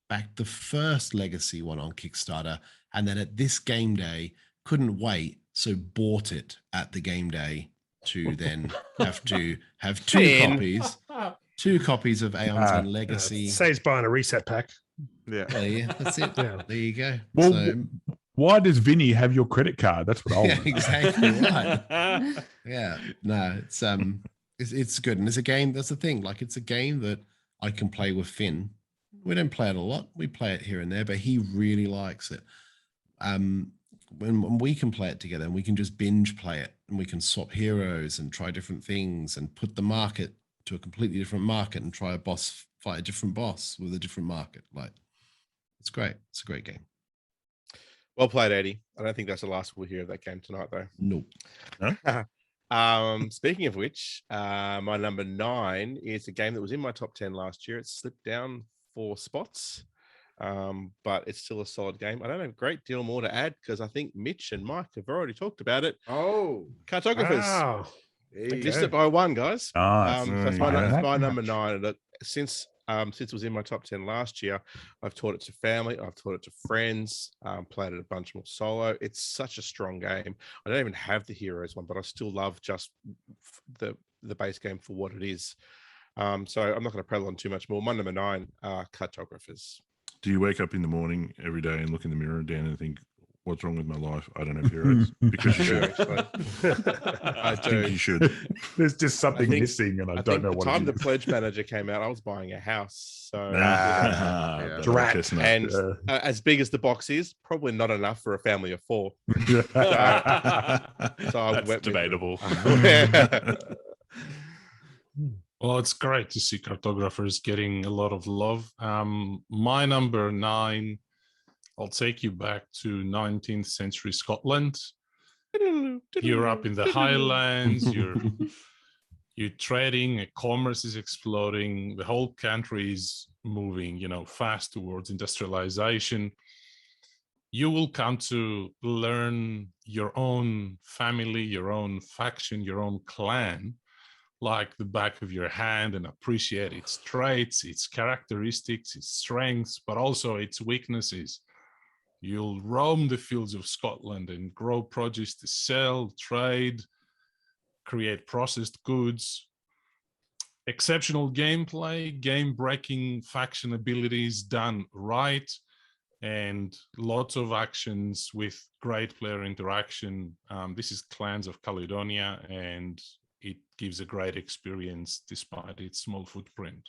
backed the first Legacy one on Kickstarter, and then at this game day couldn't wait, so bought it at the game day to then have 2 copies. 2 copies of Aeon's End Legacy. Saves buying a reset pack. Yeah, that's it. There you go. Well, why does Vinny have your credit card? That's what I want. Exactly right. Yeah, no, it's good, and it's a game. That's the thing. Like, it's a game that I can play with Finn. We don't play it a lot. We play it here and there, but he really likes it. When we can play it together, and we can just binge play it, and we can swap heroes and try different things, and put the market to a completely different market, and try fight a different boss with a different market. Like, it's great. It's a great game. Well played, Eddie. I don't think that's the last we'll hear of that game tonight, though. Nope. Speaking of which, my number 9 is a game that was in my top 10 last year. It slipped down 4 spots, but it's still a solid game. I don't have a great deal more to add because I think Mitch and Mike have already talked about it. Cartographers. Wow. Missed it by 1, guys. That's my number 9. Look, since it was in my top 10 last year, I've taught it to family, I've taught it to friends, played it a bunch more solo. It's such a strong game. I don't even have the heroes one, but I still love just the base game for what it is. So I'm not going to prattle on too much more. My number 9 are Cartographers. Do you wake up in the morning every day and look in the mirror, Dan, and think, what's wrong with my life? I don't have heroes. Because you should. I do. think you should. There's just something missing, and I don't know what the time it the is. Pledge Manager came out, I was buying a house. So Chestnut. and as big as the box is, probably not enough for a family of 4. So That's debatable. Well, it's great to see Cartographers getting a lot of love. My number 9, I'll take you back to 19th century Scotland. You're up in the highlands, you're trading, commerce is exploding, the whole country is moving, fast towards industrialization. You will come to learn your own family, your own faction, your own clan like the back of your hand, and appreciate its traits, its characteristics, its strengths, but also its weaknesses. You'll roam the fields of Scotland and grow produce to sell, trade, create processed goods. Exceptional gameplay, game-breaking faction abilities done right, and lots of actions with great player interaction. This is Clans of Caledonia, and it gives a great experience despite its small footprint.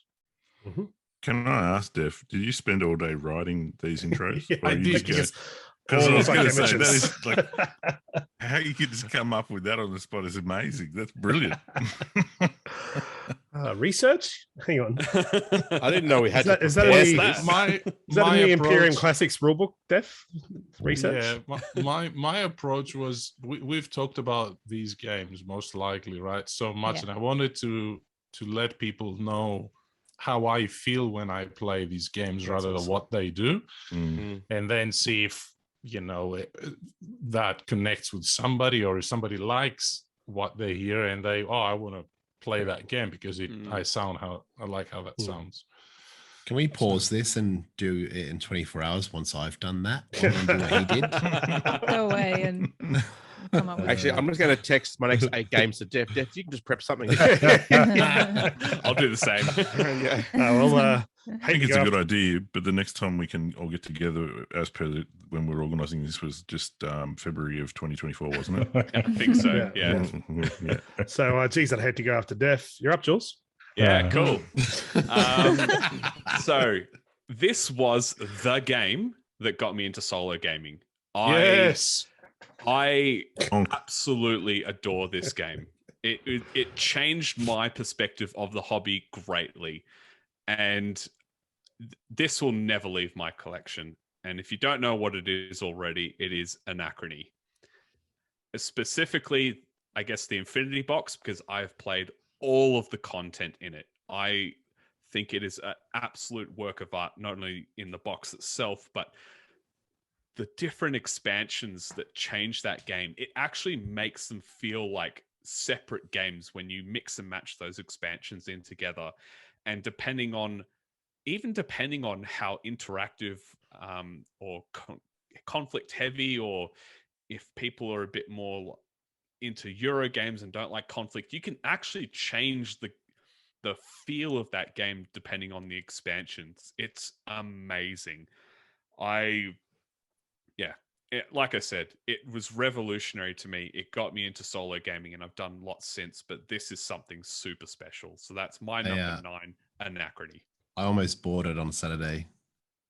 Can I ask, Def, did you spend all day writing these intros? Yeah, I did. Because I was All going to like say, that images. is like, how you could just come up with that on the spot is amazing. That's brilliant. Research? Hang on. I didn't know we had Is that to in prepare the- this. Is that in the Imperium Classics rulebook, Def? Research? Yeah, my approach was we've talked about these games most likely, right? So much, and I wanted to let people know how I feel when I play these games rather than what they do, and then see if that connects with somebody, or if somebody likes what they hear and they I want to play that game because I like how that sounds. Can we pause this and do it in 24 hours once I've done that? And do what he did. Go away and come up with Actually, I'm just going to text my next 8 games to Def. Def, you can just prep something. I'll do the same. Yeah. I think it's a good idea, but the next time we can all get together, as per when we were organising this, was just February of 2024, wasn't it? I think so. Yeah. So, geez, I'd hate to go after Def. You're up, Jules. Yeah, cool. So this was the game that got me into solo gaming. I absolutely adore this game. It changed my perspective of the hobby greatly, and this will never leave my collection. And if you don't know what it is already, it is Anachrony. Specifically, I guess the Infinity Box, because I've played all of the content in it. I think it is an absolute work of art, not only in the box itself, but the different expansions that change that game. It actually makes them feel like separate games when you mix and match those expansions in together. And depending on how interactive or conflict heavy, or if people are a bit more into Euro games and don't like conflict, you can actually change the feel of that game depending on the expansions. It's amazing. Like I said, it was revolutionary to me. It got me into solo gaming, and I've done lots since, but this is something super special. So that's my number 9, Anachrony. I almost bought it on Saturday.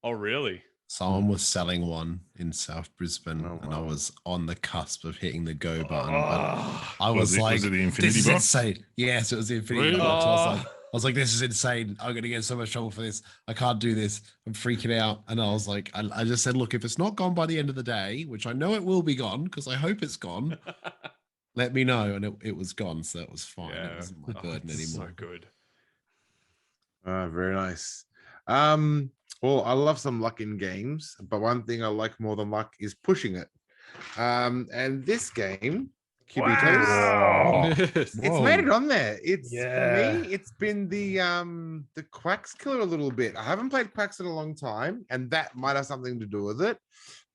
Oh, really? Someone was selling one in South Brisbane, and I was on the cusp of hitting the go button. But I was like, was it the Infinity this is Box? insane. Yes, it was the Infinity Box. I was like, this is insane. I'm going to get so much trouble for this. I can't do this. I'm freaking out. And I was like, I just said, look, if it's not gone by the end of the day, which I know it will be gone because I hope it's gone, let me know. And it was gone. So that was fine. Yeah. It wasn't my burden anymore. So good. Very nice. Well, I love some luck in games, but one thing I like more than luck is pushing it. And this game, Cubitos, it's made it on there. It's for me, it's been the Quacks killer a little bit. I haven't played Quacks in a long time, and that might have something to do with it.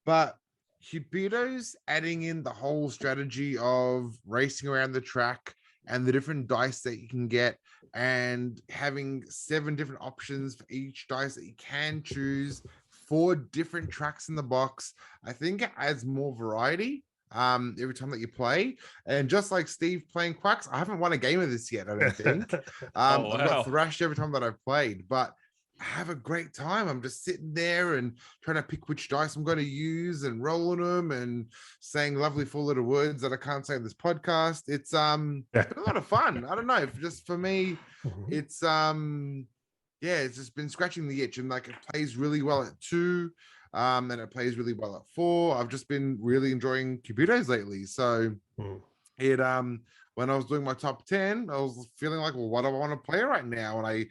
But Cubitos adding in the whole strategy of racing around the track and the different dice that you can get, and having 7 different options for each dice that you can choose, 4 different tracks in the box. I think it adds more variety every time that you play. And just like Steve playing Quacks, I haven't won a game of this yet, I don't think. I've got thrashed every time that I've played, but I have a great time. I'm just sitting there and trying to pick which dice I'm going to use and rolling them and saying lovely 4 little words that I can't say in this podcast. It's been a lot of fun. I don't know, just for me, it's it's just been scratching the itch, and like it plays really well at 2, and it plays really well at 4. I've just been really enjoying Cubitos lately. So it when I was doing my top 10, I was feeling like, well, what do I want to play right now? And I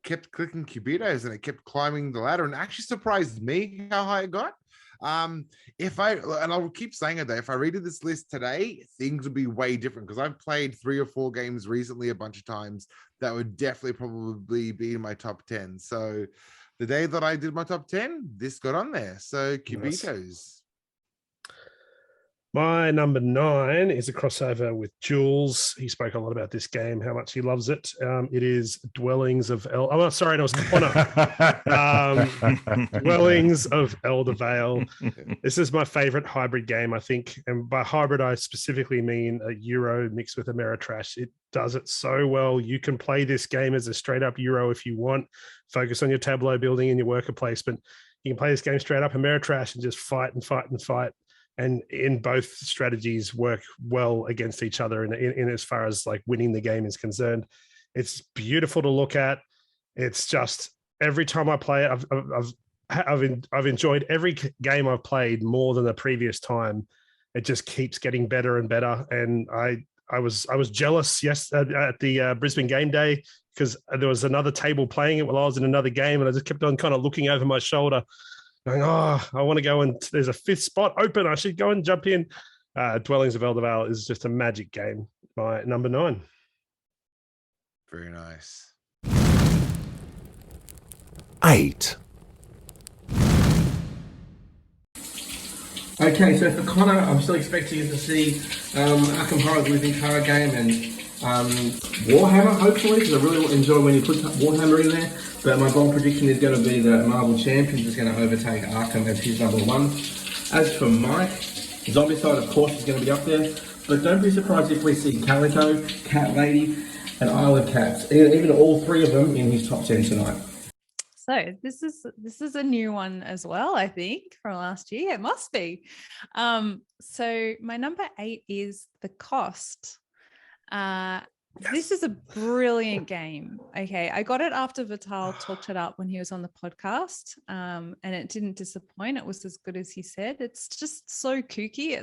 kept clicking Cubitos, and it kept climbing the ladder, and it actually surprised me how high it got. And I'll keep saying it though, if I read this list today, things would be way different, because I've played 3 or 4 games recently a bunch of times that would definitely probably be in my top 10. So the day that I did my top 10, this got on there. So Cubitos. My number 9 is a crossover with Jules. He spoke a lot about this game, how much he loves it. It is Dwellings of sorry, no, it was Connor. Dwellings of Elder Vale. This is my favorite hybrid game, I think. And by hybrid, I specifically mean a Euro mixed with Ameritrash. It does it so well. You can play this game as a straight up Euro if you want. Focus on your tableau building and your worker placement. You can play this game straight up Ameritrash and just fight and fight and fight. And in both strategies work well against each other in as far as like winning the game is concerned. It's beautiful to look at. It's just every time I play it, I've enjoyed every game I've played more than the previous time. It just keeps getting better and better. And I was jealous at the Brisbane game day because there was another table playing it while I was in another game, and I just kept on kind of looking over my shoulder, going, I want to go, and there's a 5th spot open. I should go and jump in. Dwellings of Elder Vale is just a magic game. My number 9. Very nice. 8. Okay, so for Connor, I'm still expecting to see Arkham Horror Living Card Game and Warhammer, hopefully, because I really enjoy when you put Warhammer in there. But my bold prediction is going to be that Marvel Champions is going to overtake Arkham as his number 1. As for Mike, Zombicide, of course, is going to be up there. But don't be surprised if we see Calico, Cat Lady, and Isle of Cats, even all 3 of them in his top 10 tonight. So this is a new one as well, I think, from last year. It must be. So my number 8 is The Cost. This is a brilliant game. Okay, I got it after Vital talked it up when he was on the podcast, and it didn't disappoint. It was as good as he said. It's just so kooky.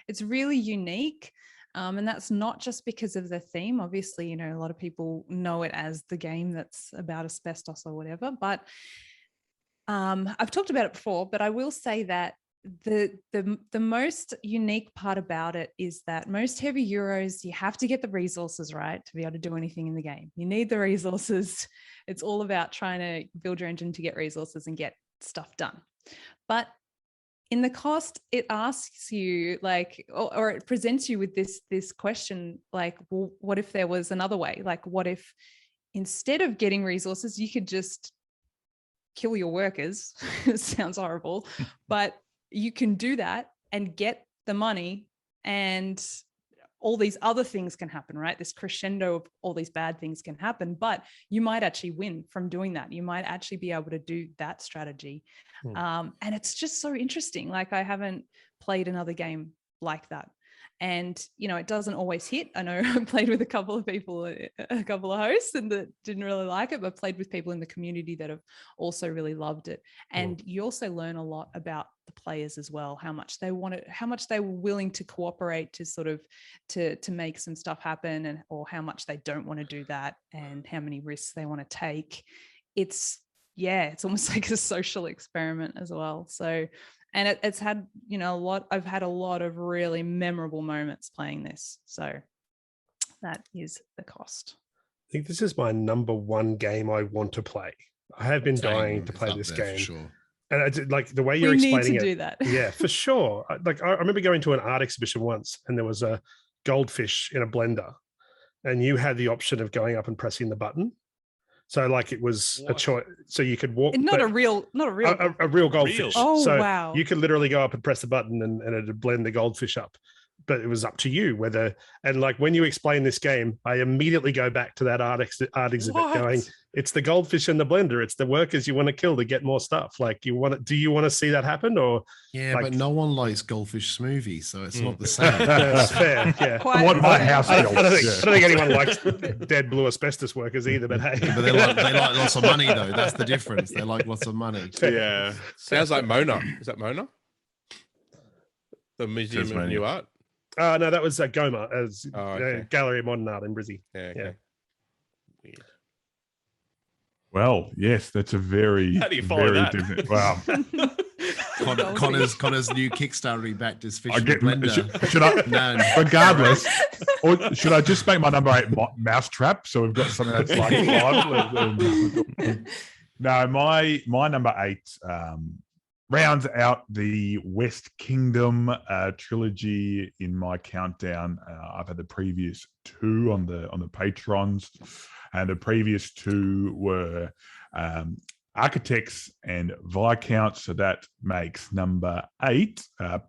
It's really unique, and that's not just because of the theme. Obviously, a lot of people know it as the game that's about asbestos or whatever. But I've talked about it before. But I will say that the most unique part about it is that most heavy Euros, you have to get the resources right to be able to do anything in the game. You need the resources. It's all about trying to build your engine to get resources and get stuff done. But in The Cost, it asks you or it presents you with this question, like, well, what if there was another way? Like, what if instead of getting resources, you could just kill your workers? It sounds horrible, but you can do that and get the money, and all these other things can happen, right? This crescendo of all these bad things can happen, but you might actually win from doing that. You might actually be able to do that strategy. And it's just so interesting. Like, I haven't played another game like that. And, it doesn't always hit. I know I played with a couple of people, a couple of hosts, and that didn't really like it, but played with people in the community that have also really loved it. And you also learn a lot about the players as well, how much they wanted, how much they were willing to cooperate to sort of to make some stuff happen, or how much they don't want to do that, and how many risks they want to take. It's almost like a social experiment as well. So, and it's had, I've had a lot of really memorable moments playing this. So that is The Cost. I think this is my number 1 game I want to play. I have been dying to play this game. Sure. And I did, like, the way you're explaining it. We need to do that. Yeah, for sure. I remember going to an art exhibition once, and there was a goldfish in a blender, and you had the option of going up and pressing the button. So, like, it was a choice. So you could walk. Not a real goldfish. Oh, so wow. You could literally go up and press the button, and it'd blend the goldfish up. But it was up to you whether. And like, when you explain this game, I immediately go back to that art exhibit, going, it's the goldfish in the blender. It's the workers you want to kill to get more stuff. Like, do you want to see that happen? Or but no one likes goldfish smoothie, so it's not the same. That's fair. Yeah, I want my house built. I don't think anyone likes dead blue asbestos workers either. But hey, but they like lots of money though. That's the difference. They like lots of money. Yeah, sounds like Mona. Is that Mona? The Museum of New Art. No, that was Goma, as okay. Gallery of Modern Art in Brizzy. Yeah. Okay. Weird. Well, yes, that's a very, How do you follow that? different. Wow. Connor's new Kickstarter backed his fish blender. Should I, regardless, or should I just make my number 8 mousetrap? So we've got something that's like 5. No, my number 8. rounds out the West Kingdom trilogy in my countdown. I've had the previous two on the patrons, and the previous two were Architects and Viscounts. So that makes number 8,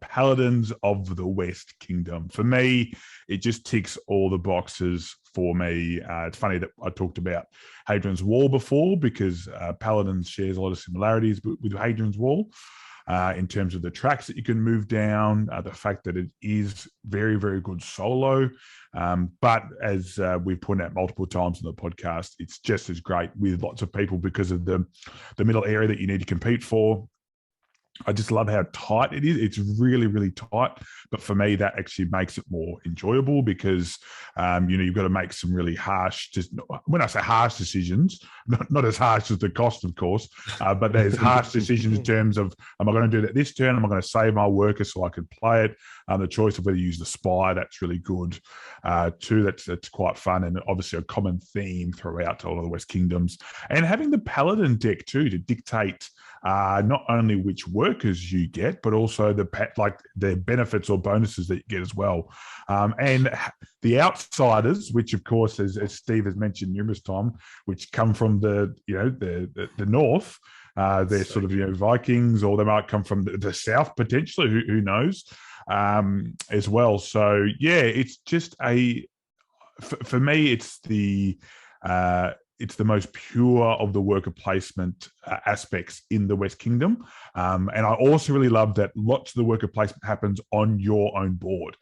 Paladins of the West Kingdom. For me, it just ticks all the boxes for me. It's funny that I talked about Hadrian's Wall before, because Paladins shares a lot of similarities with Hadrian's Wall in terms of the tracks that you can move down, the fact that it is very, very good solo. But as we've pointed out multiple times on the podcast, it's just as great with lots of people because of the middle area that you need to compete for. I just love how tight it is. It's really, really tight. But for me, that actually makes it more enjoyable because, you've got to make some really harsh, when I say harsh decisions, not as harsh as the cost, of course, but there's harsh decisions in terms of, am I going to do that this turn? Am I going to save my worker so I can play it? The choice of whether you use the spy, that's really good too. That's quite fun, and obviously a common theme throughout all of the West Kingdoms. And having the Paladin deck too to dictate not only which workers you get, but also the benefits or bonuses that you get as well. And the outsiders, which of course, as Steve has mentioned numerous times, which come from the north. They're sort of Vikings, or they might come from the south potentially. Who knows? As well. So yeah, it's just for me, it's the most pure of the worker placement aspects in the West Kingdom. And I also really love that lots of the worker placement happens on your own board.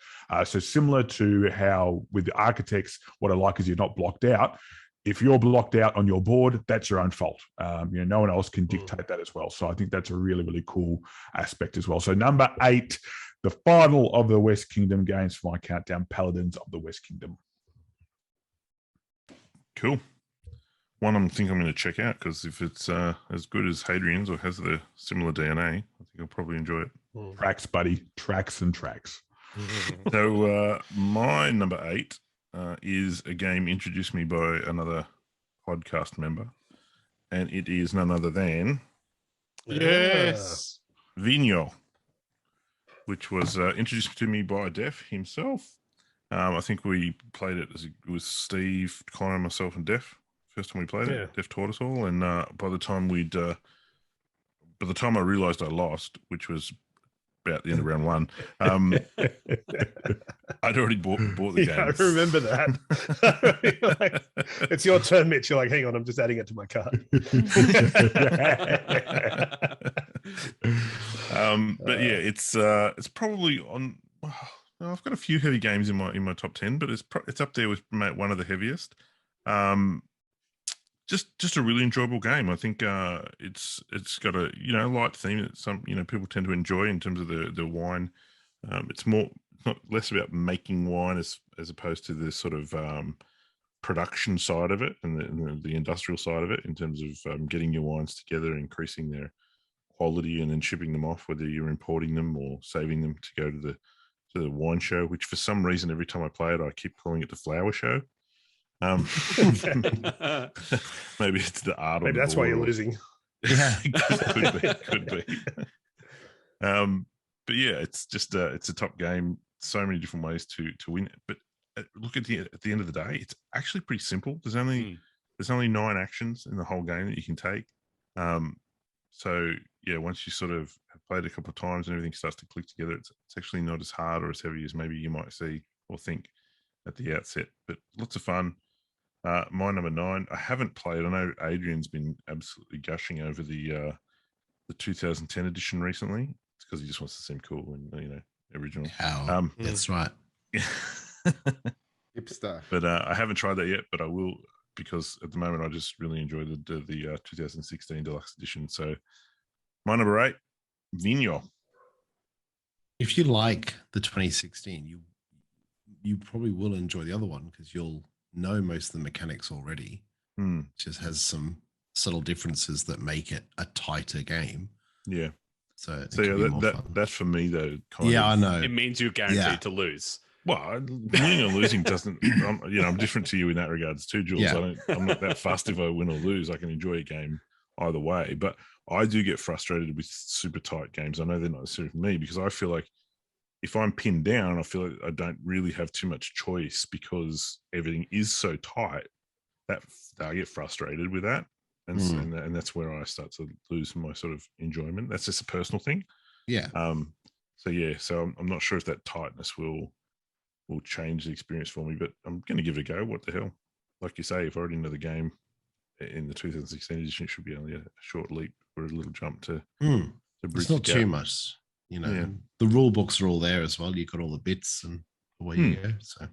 So similar to how with the Architects, what I like is you're not blocked out. If you're blocked out on your board, that's your own fault. No one else can dictate that as well. So I think that's a really, really cool aspect as well. So number 8, the final of the West Kingdom games for my countdown, Paladins of the West Kingdom. Cool. One I think I'm going to check out, because if it's as good as Hadrian's or has the similar DNA, I think I'll probably enjoy it. Tracks, buddy. Tracks and tracks. So my number 8 is a game introduced me by another podcast member, and it is none other than Vigno, which was introduced to me by Def himself. I think we played it with Steve, Connor, myself, and Def. First time we played it, Def taught us all, and by the time I realised I lost, which was about the end of round 1, I'd already bought the game. I remember that. It's your turn, Mitch. You're like, hang on, I'm just adding it to my cart. But yeah, it's probably on. I've got a few heavy games in my top 10, but it's up there with one of the heaviest. Just a really enjoyable game. I think it's got a light theme that some people tend to enjoy in terms of the wine. It's not less about making wine as opposed to the sort of production side of it and the industrial side of it in terms of getting your wines together, increasing their quality, and then shipping them off, whether you're importing them or saving them to go to the wine show, which for some reason every time I play it I keep calling it the flower show. Maybe it's the art. Maybe that's why you're losing. Yeah, could be. But yeah, it's just it's a top game. So many different ways to win it. But look at the end of the day, it's actually pretty simple. There's only 9 actions in the whole game that you can take. So yeah, once you sort of have played a couple of times and everything starts to click together, it's actually not as hard or as heavy as maybe you might see or think at the outset. But lots of fun. My number 9, I haven't played. I know Adrian's been absolutely gushing over the 2010 edition recently. It's because he just wants to seem cool and original. That's right. Hipster. But I haven't tried that yet, but I will, because at the moment I just really enjoy the 2016 deluxe edition. So my number 8, Vigno. If you like the 2016, you probably will enjoy the other one because you'll know most of the mechanics already. It just has some subtle differences that make it a tighter game. Yeah. So yeah, that's for me though. I know. It means you're guaranteed to lose. Well, winning or losing doesn't. I'm different to you in that regards too, Jules. Yeah. I'm not that fussed if I win or lose. I can enjoy a game either way. But I do get frustrated with super tight games. I know they're not necessarily for me because I feel like if I'm pinned down, I feel like I don't really have too much choice because everything is so tight that I get frustrated with that. And that's where I start to lose my sort of enjoyment. That's just a personal thing. Yeah. So I'm not sure if that tightness will change the experience for me, but I'm going to give it a go. What the hell? Like you say, if I already know the game in the 2016 edition, it should be only a short leap or a little jump to bridge it's not the too gap. much, The rule books are all there as well. You've got all the bits and away you go. So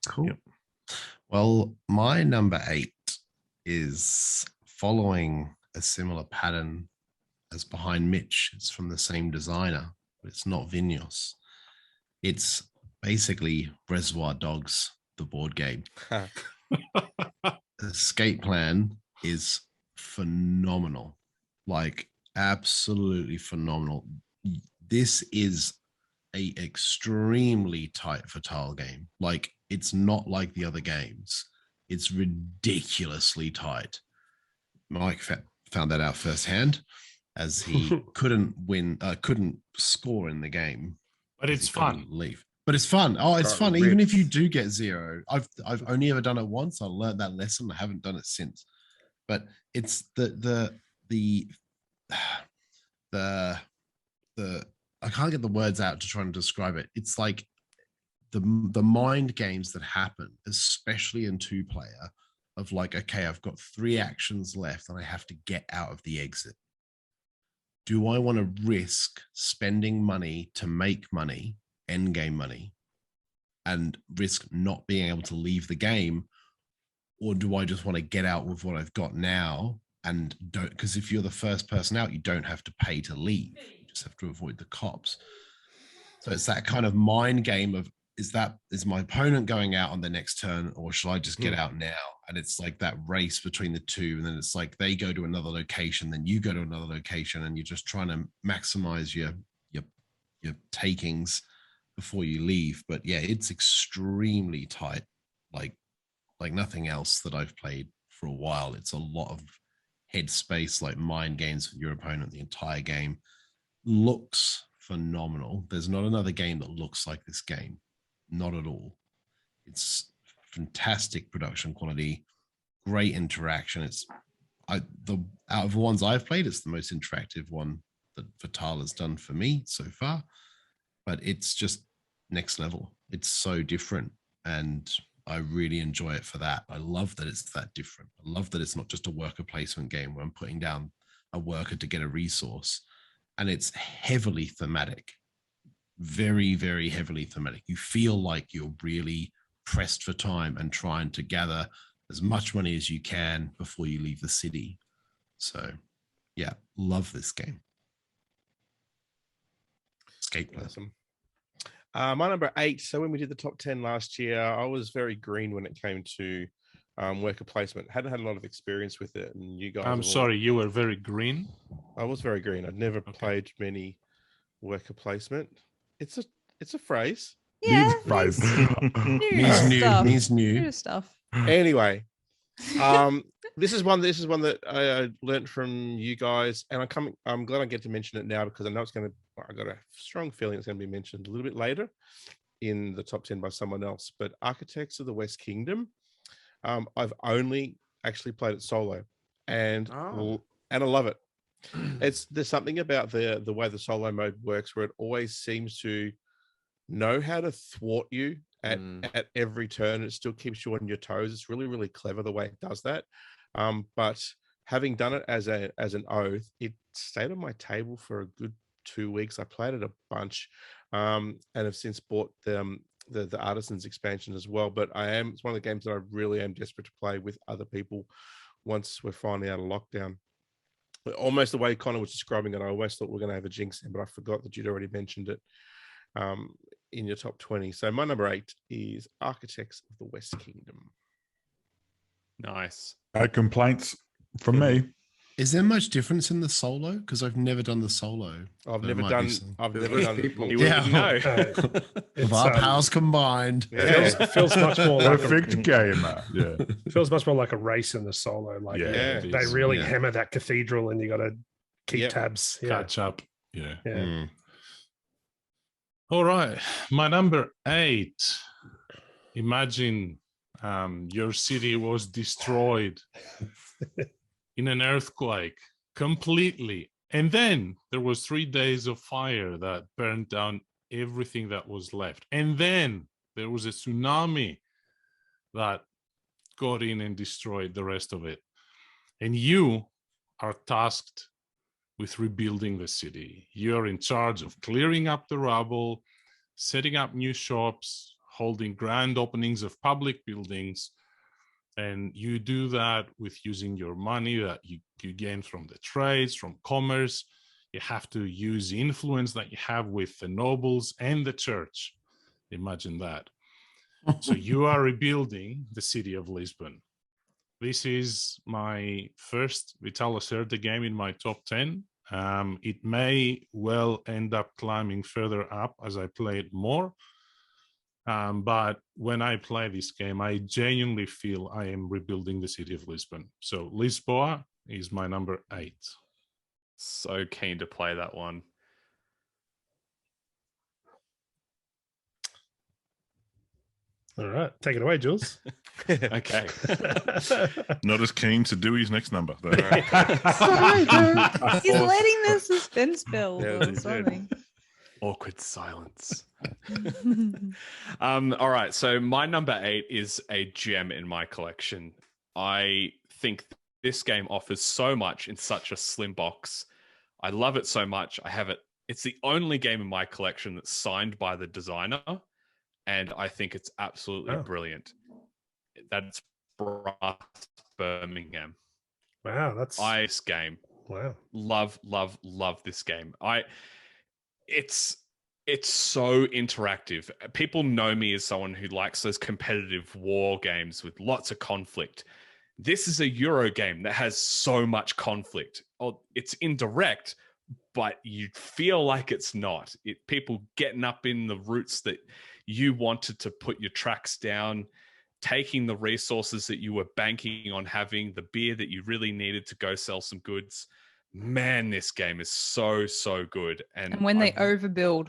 cool. Yep. Well, my number 8 is following a similar pattern as behind Mitch. It's from the same designer, but it's not Vinyos. It's basically Reservoir Dogs, the board game. The escape plan is phenomenal, like absolutely phenomenal. This is a extremely tight Fatale game. Like, it's not like the other games. It's ridiculously tight. Mike found that out firsthand, as he couldn't score in the game. But it's fun. Leave. But it's fun. Oh, it's fun. Even if you do get 0. I've only ever done it once. I learned that lesson. I haven't done it since. But it's the I can't get the words out to try and describe it. It's like the mind games that happen, especially in 2-player, of like, okay, I've got 3 actions left and I have to get out of the exit. Do I want to risk spending money to make money, end game money, and risk not being able to leave the game? Or do I just want to get out with what I've got now and don't, because if you're the first person out, you don't have to pay to leave. You just have to avoid the cops. So it's that kind of mind game of, is my opponent going out on the next turn, or should I just get out now? And it's like that race between the two. And then it's like they go to another location, then you go to another location, and you're just trying to maximize your takings before you leave. But yeah, it's extremely tight, like nothing else that I've played for a while. It's a lot of headspace, like mind games with your opponent. The entire game looks phenomenal. There's not another game that looks like this game. Not at all. It's fantastic production quality, great interaction. It's out of the ones I've played, it's the most interactive one that Fatale has done for me so far. But it's just next level. It's so different, and I really enjoy it for that. I love that it's that different. I love that it's not just a worker placement game where I'm putting down a worker to get a resource, and it's heavily thematic. Very, very heavily thematic. You feel like you're really pressed for time and trying to gather as much money as you can before you leave the city. So yeah, love this game. Escape plan. Awesome. My number 8. So when we did the top 10 last year, I was very green when it came to worker placement. Hadn't had a lot of experience with it, and you guys. I'm sorry, you were very green. I was very green. I'd never played many worker placement. It's a phrase. Yeah, Phrase. Means new. New stuff. Anyway, this is one that I learned from you guys, and I'm glad I get to mention it now because I know I got a strong feeling it's going to be mentioned a little bit later in the top 10 by someone else. But Architects of the West Kingdom, I've only actually played it solo, and I love it. There's something about the way the solo mode works where it always seems to know how to thwart you at every turn. It still keeps you on your toes. It's really, really clever the way it does that. But having done it as an oath, it stayed on my table for a good 2 weeks. I played it a bunch, and have since bought the Artisans expansion as well. But it's one of the games that I really am desperate to play with other people once we're finally out of lockdown. Almost the way Connor was describing it, I always thought we were going to have a jinx in, but I forgot that you'd already mentioned it in your top 20. So my number 8 is Architects of the West Kingdom. Nice. No complaints from me. Is there much difference in the solo? Because I've never done the solo. I've There never might done. be some. I've never done. You wouldn't know. Of our powers combined. Feels much more like Perfect gamer. Yeah. feels much more like a race in the solo. Like Yeah, they really hammer that cathedral, and you got to keep tabs. Yeah. Catch up. Yeah. Yeah. All right. My number 8. Imagine your city was destroyed in an earthquake completely. And then there was 3 days of fire that burned down everything that was left. And then there was a tsunami that got in and destroyed the rest of it. And you are tasked with rebuilding the city. You're in charge of clearing up the rubble, setting up new shops, holding grand openings of public buildings. And you do that with using your money that you gain from the trades, from commerce. You have to use the influence that you have with the nobles and the church. Imagine that. So you are rebuilding the city of Lisbon. This is my first Viticulture game in my top 10. It may well end up climbing further up as I play it more. But when I play this game, I genuinely feel I am rebuilding the city of Lisbon. So Lisboa is my number 8. So keen to play that one. All right, take it away, Jules. Okay. Not as keen to do his next number, though. He's letting the suspense build or something. Awkward silence. All right, so my number 8 is a gem in my collection. I think this game offers so much in such a slim box. I love it so much. I have it. It's the only game in my collection that's signed by the designer, and I think it's absolutely brilliant. That's Brass Birmingham. Wow, that's this game. Wow. Love this game. It's so interactive. People know me as someone who likes those competitive war games with lots of conflict. This is a Euro game that has so much conflict. It's indirect, but you feel like it's not. People getting up in the routes that you wanted to put your tracks down, taking the resources that you were banking on having, the beer that you really needed to go sell some goods. Man, this game is so good. And when they overbuild.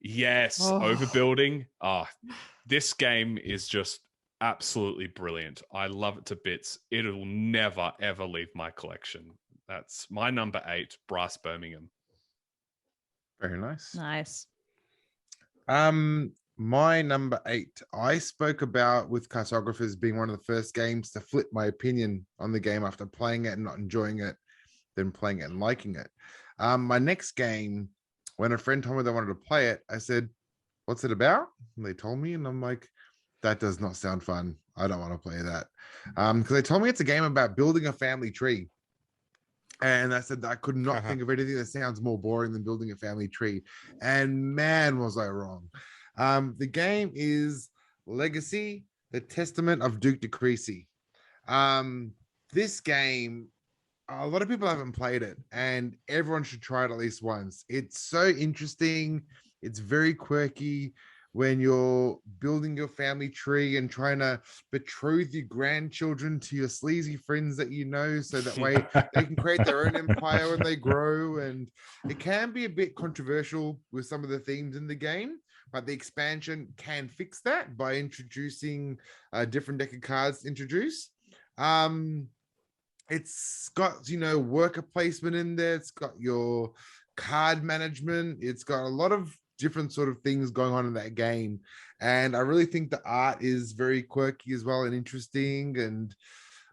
Yes, overbuilding. This game is just absolutely brilliant. I love it to bits. It'll never, ever leave my collection. That's my number 8, Brass Birmingham. Very nice. Nice. My number 8, I spoke about with Cartographers being one of the first games to flip my opinion on the game after playing it and not enjoying it, then playing it and liking it. My next game, when a friend told me they wanted to play it, I said, "What's it about?" And they told me, and I'm like, that does not sound fun. I don't want to play that. Because they told me it's a game about building a family tree. And I said, I could not think of anything that sounds more boring than building a family tree. And man, was I wrong. The game is Legacy, the Testament of Duke de Crecy. This game, a lot of people haven't played it, and everyone should try it at least once. It's so interesting. It's very quirky when you're building your family tree and trying to betroth your grandchildren to your sleazy friends that you know, so that way they can create their own empire when they grow. And it can be a bit controversial with some of the themes in the game, but the expansion can fix that by introducing a different deck of cards to introduce. It's got, worker placement in there. It's got your card management. It's got a lot of different sort of things going on in that game. And I really think the art is very quirky as well and interesting. And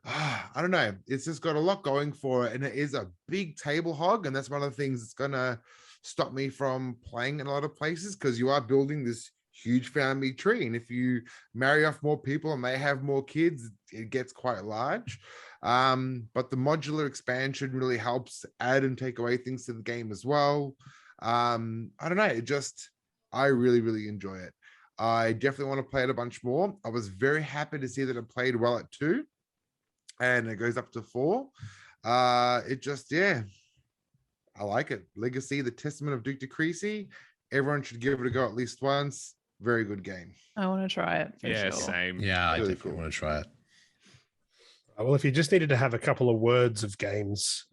I don't know, it's just got a lot going for it. And it is a big table hog. And that's one of the things that's going to stop me from playing in a lot of places, because you are building this huge family tree. And if you marry off more people and they have more kids, it gets quite large. But the modular expansion really helps add and take away things to the game as well. I don't know, I really enjoy it. I definitely want to play it a bunch more. I was very happy to see that it played well at 2 and it goes up to 4. It just, yeah, I like it. Legacy, the Testament of Duke de Creasy. Everyone should give it a go at least once. Very good game. I want to try it for sure. Same. Yeah, I Really definitely cool. want to try it. Well, if you just needed to have a couple of words of games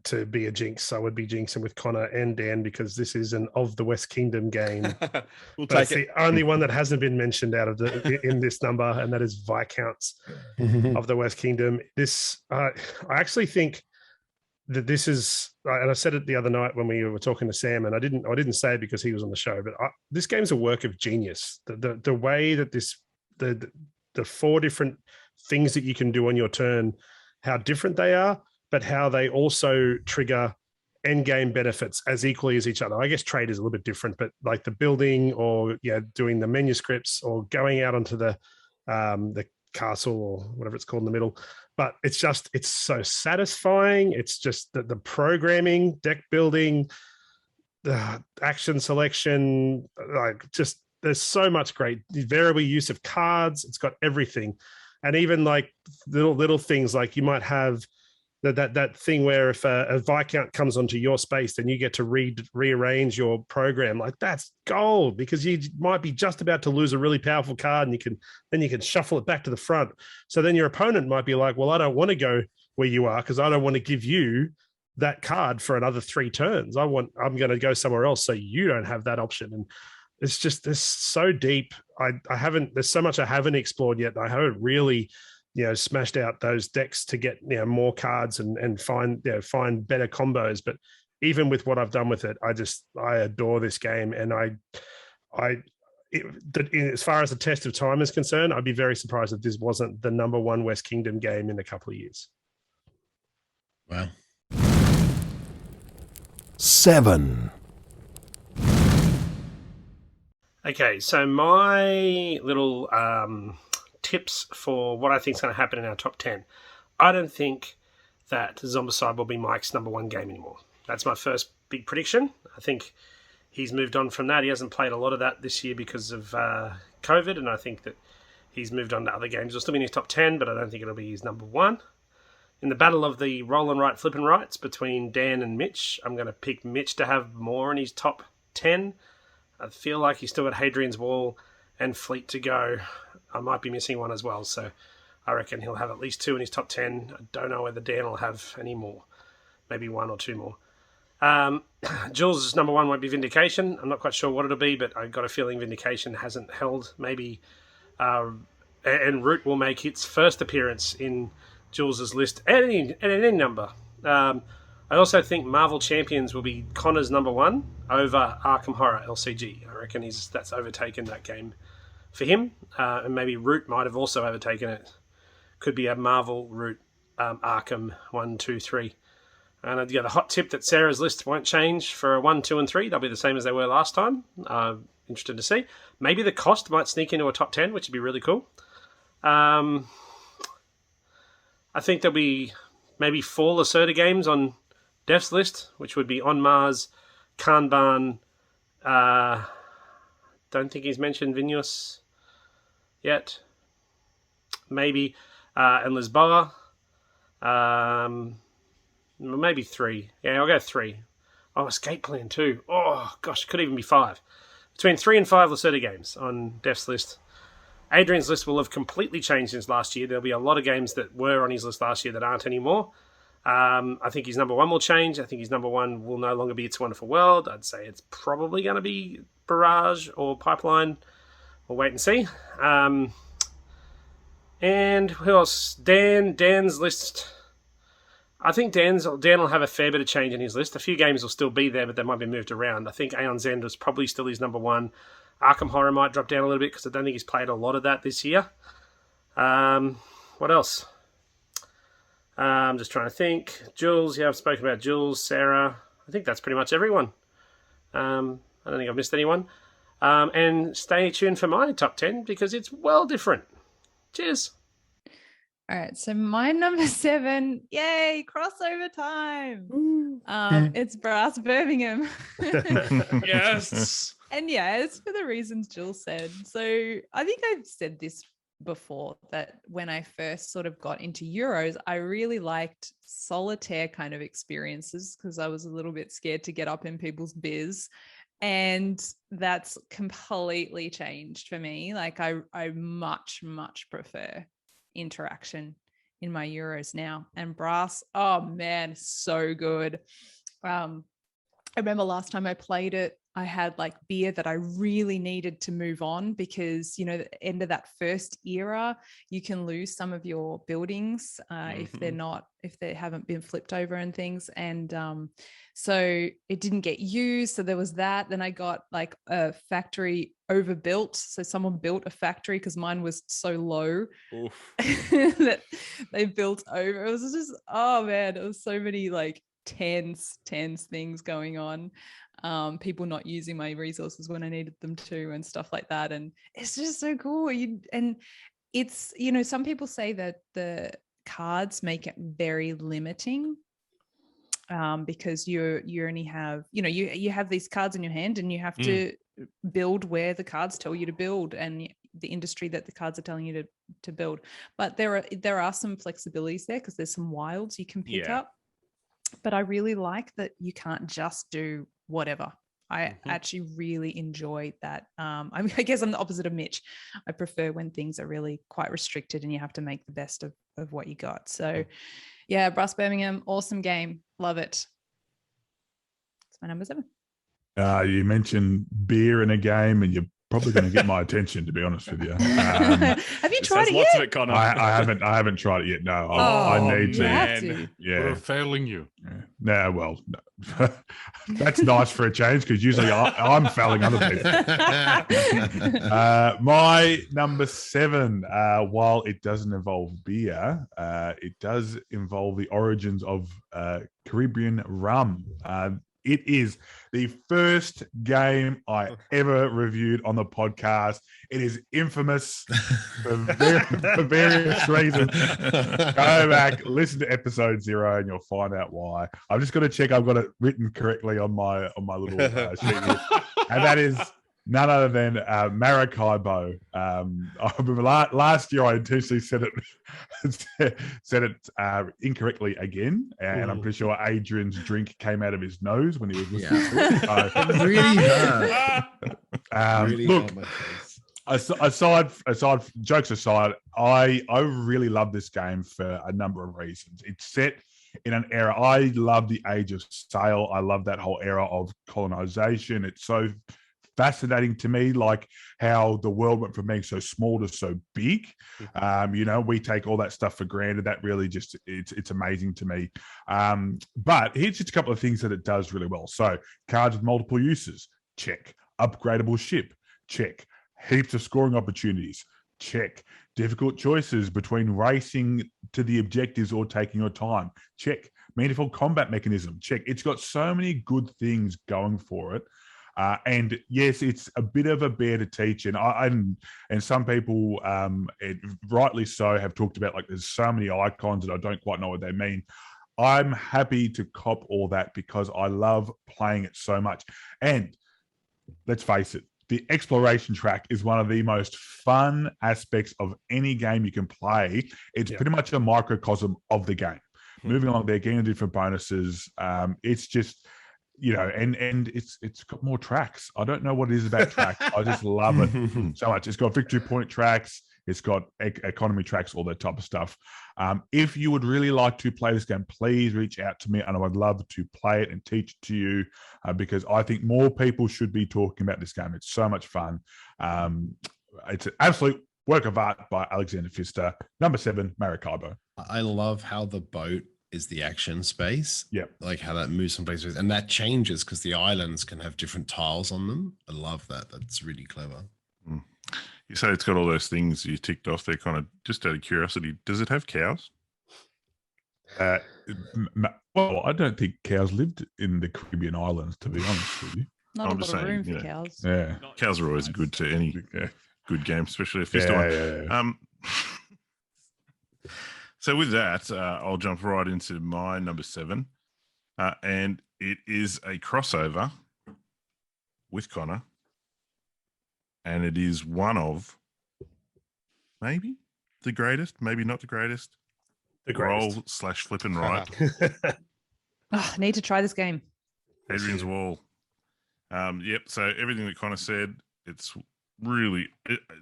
to be a jinx, I would be jinxing with Connor and Dan because this is an Of the West Kingdom game. We'll But it's take it. the only one that hasn't been mentioned out of in this number, and that is Viscounts of the West Kingdom. This I actually think that this is, and I said it the other night when we were talking to Sam, and I didn't say it because he was on the show, but this game's a work of genius. The way that the 4 different things that you can do on your turn, how different they are, but how they also trigger end game benefits as equally as each other. I guess trade is a little bit different, but like the building or doing the manuscripts or going out onto the castle or whatever it's called in the middle. But it's so satisfying. It's just the programming, deck building, the action selection, there's so much great variable use of cards. It's got everything. And even like little things like you might have that thing where if a Viscount comes onto your space, then you get to rearrange your program. Like that's gold because you might be just about to lose a really powerful card, and you can shuffle it back to the front. So then your opponent might be like, well, I don't want to go where you are because I don't want to give you that card for another 3 turns. I'm going to go somewhere else so you don't have that option. And it's so deep. There's so much I haven't explored yet. I haven't really smashed out those decks to get more cards and find better combos. But even with what I've done with it, I adore this game. And as far as the test of time is concerned, I'd be very surprised if this wasn't the number 1 West Kingdom game in a couple of years. Wow. 7. Okay, so my little tips for what I think is going to happen in our top 10. I don't think that Zombicide will be Mike's number 1 game anymore. That's my first big prediction. I think he's moved on from that. He hasn't played a lot of that this year because of COVID, and I think that he's moved on to other games. He'll still be in his top 10, but I don't think it'll be his number 1. In the battle of the roll and right, flip and rights between Dan and Mitch, I'm going to pick Mitch to have more in his top 10. I feel like he's still got Hadrian's Wall and Fleet to go. I might be missing one as well, so I reckon he'll have at least 2 in his top 10. I don't know whether Dan will have any more. Maybe 1 or 2 more. Jules' number 1 won't be Vindication. I'm not quite sure what it'll be, but I've got a feeling Vindication hasn't held. Maybe and Root will make its first appearance in Jules' list at any number. I also think Marvel Champions will be Connor's number 1 over Arkham Horror LCG. I reckon that's overtaken that game for him. And maybe Root might have also overtaken it. Could be a Marvel, Root, Arkham 1, 2, 3. And the hot tip that Sarah's list won't change for 1, 2, and 3. They'll be the same as they were last time. Interested to see. Maybe the cost might sneak into a top 10, which would be really cool. I think there'll be maybe 4 Lacerda games on Def's list, which would be On Mars, Kanban. Don't think he's mentioned Vinus yet. Maybe. And Lisboa. Maybe 3. Yeah, I'll go 3. Oh, Escape Plan 2. Oh, gosh, could even be 5. Between 3 and 5 Lacerda games on Def's list. Adrian's list will have completely changed since last year. There'll be a lot of games that were on his list last year that aren't anymore. I think his number 1 will change. I think his number 1 will no longer be It's a Wonderful World. I'd say it's probably going to be Barrage or Pipeline. We'll wait and see. And who else? Dan's list. I think Dan will have a fair bit of change in his list. A few games will still be there, but they might be moved around. I think Aeon's End was probably still his number 1. Arkham Horror might drop down a little bit because I don't think he's played a lot of that this year. What else? I'm just trying to think. Jules, I've spoken about Jules, Sarah. I think that's pretty much everyone. I don't think I've missed anyone. And stay tuned for my top 10 because it's well different. Cheers. All right, so my number 7, yay, crossover time. It's Brass Birmingham. Yes. And yeah, it's for the reasons Jill said. So I think I've said this before that when I first sort of got into Euros, I really liked solitaire kind of experiences because I was a little bit scared to get up in people's biz. And that's completely changed for me. Like I much, much prefer interaction in my Euros now. And Brass, oh man, so good. I remember last time I played it, I had like beer that I really needed to move on because, you know, the end of that first era, you can lose some of your buildings if they haven't been flipped over and things. And so it didn't get used. So there was that. Then I got like a factory overbuilt. So someone built a factory because mine was so low that they built over. It was just, oh man, it was so many like tense things going on. People not using my resources when I needed them to and stuff like that. And it's just so cool. And it's, you know, some people say that the cards make it very limiting because you only have, you know, you have these cards in your hand and you have to build where the cards tell you to build and the industry that the cards are telling you to build. But there are some flexibilities there because there's some wilds you can pick up. But I really like that you can't just do whatever. I actually really enjoy that. I guess I'm the opposite of Mitch. I prefer when things are really quite restricted and you have to make the best of what you got. So yeah, Brass Birmingham, awesome game. Love it. It's my number 7. You mentioned beer in a game and you're probably going to get my attention, to be honest with you. Have you tried it lots yet? of it, Connor. I haven't tried it yet. No, I need to. Man. Yeah, We're failing you. Yeah. No, well, no. That's nice for a change because usually I'm failing other people. My number 7, while it doesn't involve beer, it does involve the origins of Caribbean rum. It is the first game I ever reviewed on the podcast. It is infamous for various reasons. Go back, listen to episode 0, and you'll find out why. I've just got to check I've got it written correctly on my little sheet here. And that is none other than Maracaibo. I remember last year I intentionally said it incorrectly again, and I'm pretty sure Adrian's drink came out of his nose when he was listening to it. So, It really hurt. Really look, hurt my face. aside, jokes aside, I really love this game for a number of reasons. It's set in an era. I love the Age of Sail. I love that whole era of colonization. It's so fascinating to me, like how the world went from being so small to so big. You know, we take all that stuff for granted. That really just it's amazing to me. But here's just a couple of things that it does really well. So cards with multiple uses, check. Upgradable ship, check. Heaps of scoring opportunities, check. Difficult choices between racing to the objectives or taking your time, check. Meaningful combat mechanism, check. It's got so many good things going for it. And yes, it's a bit of a bear to teach, and some people, rightly so, have talked about like there's so many icons that I don't quite know what they mean. I'm happy to cop all that because I love playing it so much. And let's face it, the exploration track is one of the most fun aspects of any game you can play. It's pretty much a microcosm of the game. Moving along there, getting different bonuses. It's just, you know, and it's got more tracks. I don't know what it is about tracks. I just love it so much. It's got victory point tracks. It's got economy tracks, all that type of stuff. If you would really like to play this game, please reach out to me and I would love to play it and teach it to you because I think more people should be talking about this game. It's so much fun. It's an absolute work of art by Alexander Pfister. Number 7, Maracaibo. I love how the boat is the action space. Yeah. Like how that moves from place to place. And that changes because the islands can have different tiles on them. I love that. That's really clever. You say it's got all those things you ticked off there, kind of just out of curiosity. Does it have cows? Well, I don't think cows lived in the Caribbean islands, to be honest with you. Not a lot of room for cows. Yeah. Cows are always good to any good game, especially if it's one. So with that, I'll jump right into my number 7. And it is a crossover with Connor. And it is one of maybe the greatest, maybe not the greatest. The greatest. Roll / flip and right. Oh, need to try this game. Adrian's Wall. Yep. So everything that Connor said, it's really.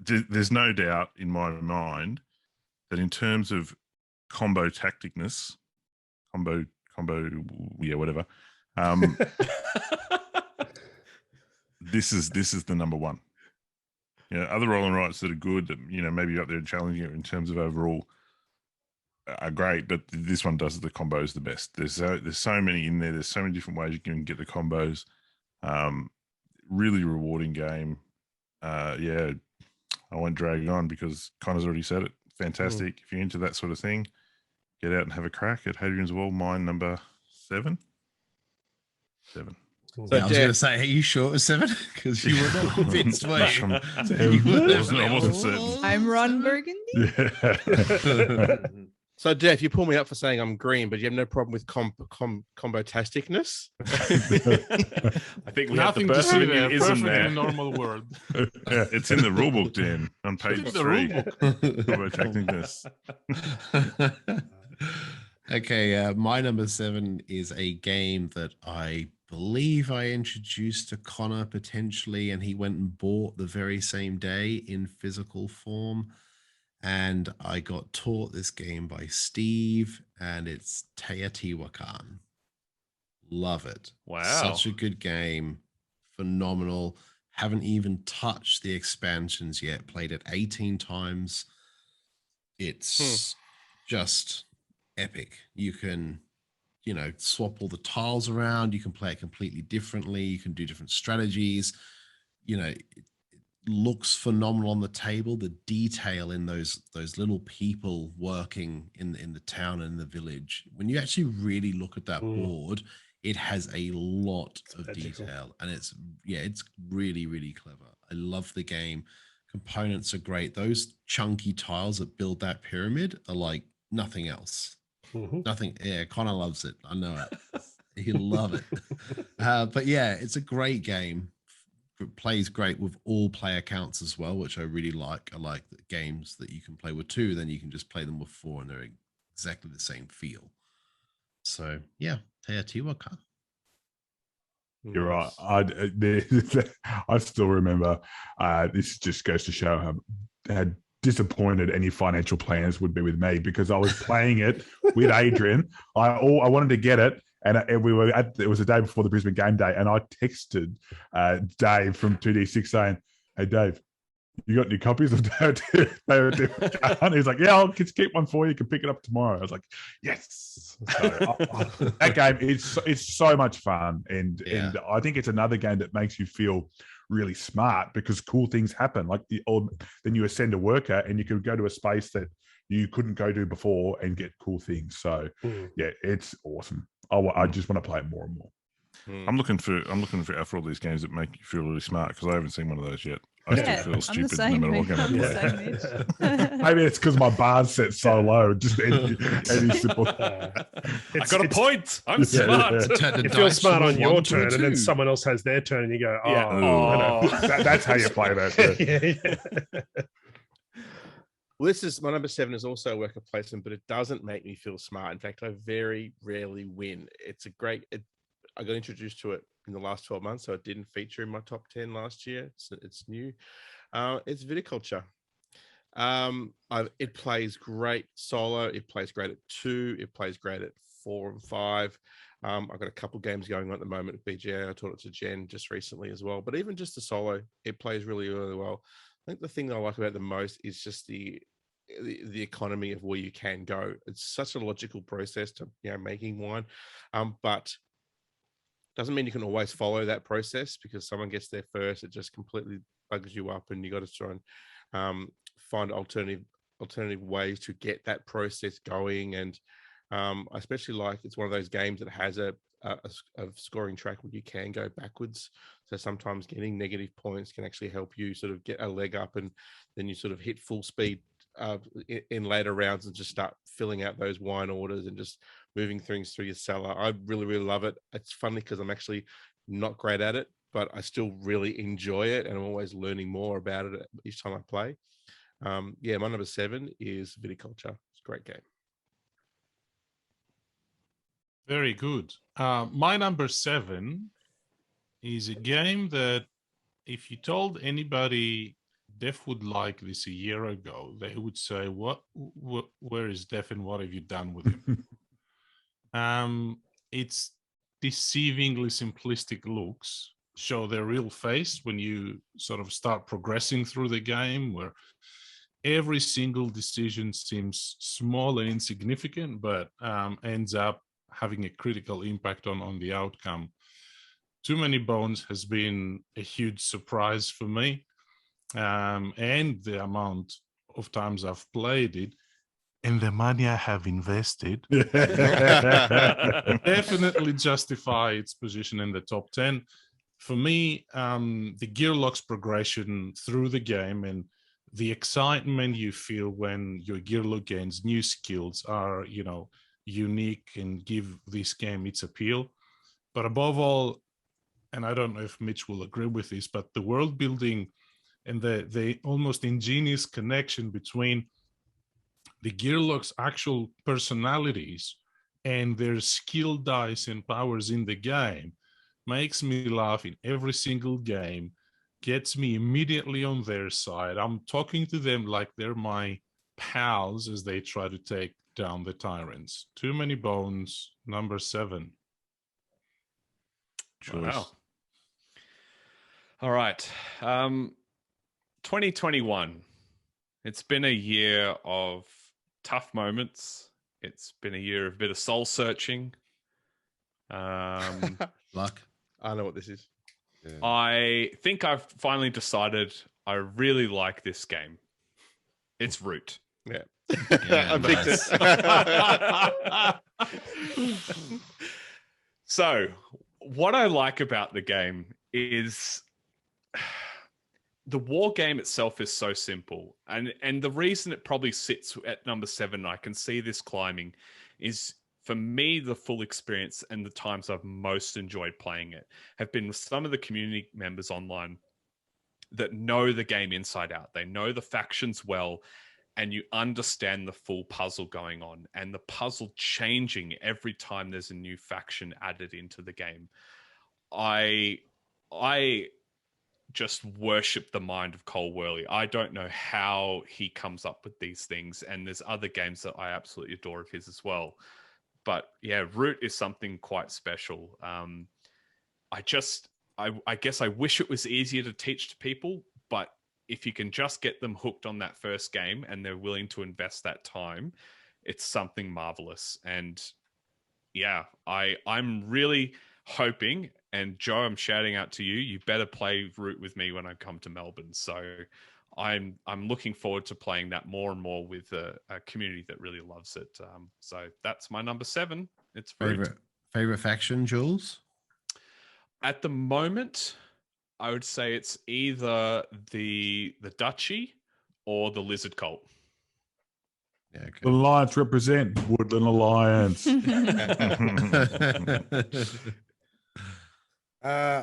There's no doubt in my mind that in terms of combo tacticness, yeah, whatever. This is the number one. Yeah, other roll and rights that are good, that maybe up there challenging it in terms of overall are great, but this one does the combos the best. There's so many in there. There's so many different ways you can get the combos. Really rewarding game. Yeah, I won't drag on because Connor's already said it. Fantastic. If you're into that sort of thing, get out and have a crack at Hadrian's Wall. Mine number 7. So I was going to say, are you sure it was 7? Because you were not convinced, were you? I wasn't certain. I'm Ron Burgundy. So, Jeff, you pull me up for saying I'm green, but you have no problem with combo-tasticness? I think we have the perfect there. Normal word. Yeah, it's in the rulebook, Dan, on page 3. Combo-tasticness. Okay, my number 7 is a game that I believe I introduced to Connor potentially, and he went and bought the very same day in physical form. And I got taught this game by Steve, and it's Teotihuacan. Love it. Wow. Such a good game. Phenomenal. Haven't even touched the expansions yet. Played it 18 times. It's just epic. You can, swap all the tiles around. You can play it completely differently. You can do different strategies. It looks phenomenal on the table. The detail in those little people working in the town and the village. When you actually really look at that board, it has a lot of detail, and it's really, really clever. I love the game. Components are great. Those chunky tiles that build that pyramid are like nothing else. Nothing. Yeah, Connor loves it. I know it. He'll love it. But yeah, it's a great game. It plays great with all player counts as well, which I really like. I like the games that you can play with 2, then you can just play them with 4, and they're exactly the same feel. So yeah, Teotihuacan. You're right. I still remember. This just goes to show how disappointed any financial planners would be with me, because I was playing it with Adrian. I wanted to get it. And it was the day before the Brisbane game day, and I texted Dave from 2D6 saying, "Hey Dave, you got any copies of Teotihuacan?" He's like, "Yeah, I'll just keep one for you. You can pick it up tomorrow." I was like, "Yes!" So, that game it's so much fun, and I think it's another game that makes you feel really smart because cool things happen. Like then you ascend a worker, and you could go to a space that you couldn't go to before and get cool things. So yeah, it's awesome. I just want to play it more and more. I'm looking for all these games that make you feel really smart, because I haven't seen one of those yet. I still feel stupid no matter what game I play. Maybe it's because my bar's set so low. Just any simple. I got a point. I'm smart. If you're smart on your turn, and then someone else has their turn, and you go, that's how you play that. Well, this is my number 7 is also a worker placement, but it doesn't make me feel smart. In fact, I very rarely win. It's a great. I got introduced to it in the last 12 months, so it didn't feature in my top 10 last year. It's new. It's Viticulture. It plays great solo. It plays great at 2. It plays great at 4 and 5. I've got a couple games going on at the moment with BGA. I taught it to Jen just recently as well. But even just the solo, it plays really, really well. I think the thing that I like about it the most is just the economy of where you can go. It's such a logical process to making wine, but doesn't mean you can always follow that process, because someone gets there first. It just completely bugs you up, and you got to try and find alternative ways to get that process going. And I especially like it's one of those games that has a scoring track where you can go backwards. So sometimes getting negative points can actually help you sort of get a leg up, and then you sort of hit full speed in later rounds and just start filling out those wine orders and just moving things through your cellar. I really, really love it. It's funny because I'm actually not great at it, but I still really enjoy it, and I'm always learning more about it each time I play. Yeah, my number 7 is Viticulture. It's a great game. Very good. My number 7 is a game that if you told anybody Def would like this a year ago, they would say, where is Def and what have you done with him? It's deceivingly simplistic looks show their real face when you sort of start progressing through the game, where every single decision seems small and insignificant, but ends up having a critical impact on the outcome. Too Many Bones has been a huge surprise for me, and the amount of times I've played it and the money I have invested definitely justify its position in the top 10. For me, the gear locks progression through the game and the excitement you feel when your gear lock gains new skills are, unique and give this game its appeal. But above all, and I don't know if Mitch will agree with this, but the world building and the almost ingenious connection between the Gearlock's actual personalities and their skill dice and powers in the game makes me laugh in every single game, gets me immediately on their side. I'm talking to them like they're my pals as they try to take down the tyrants. Too Many Bones, number 7. Wow. All right. 2021. It's been a year of tough moments. It's been a year of a bit of soul searching. Luck. I know what this is. Yeah. I think I've finally decided I really like this game. It's Root. Yeah. Yeah, So, what I like about the game is the war game itself is so simple. And the reason it probably sits at number 7, I can see this climbing, is for me, the full experience and the times I've most enjoyed playing it have been with some of the community members online that know the game inside out. They know the factions well, and you understand the full puzzle going on and the puzzle changing every time there's a new faction added into the game. I just worship the mind of Cole Worley. I don't know how he comes up with these things, and there's other games that I absolutely adore of his as well. But yeah, Root is something quite special. I guess I wish it was easier to teach to people, but if you can just get them hooked on that first game and they're willing to invest that time, it's something marvelous. And yeah, I'm really hoping, and Joe, I'm shouting out to you, you better play Root with me when I come to Melbourne. So I'm looking forward to playing that more and more with a community that really loves it. So that's my number 7. It's Root. Favorite faction, Jules? At the moment, I would say it's either the Duchy or the Lizard Cult. Yeah, okay. The Alliance represent Woodland Alliance.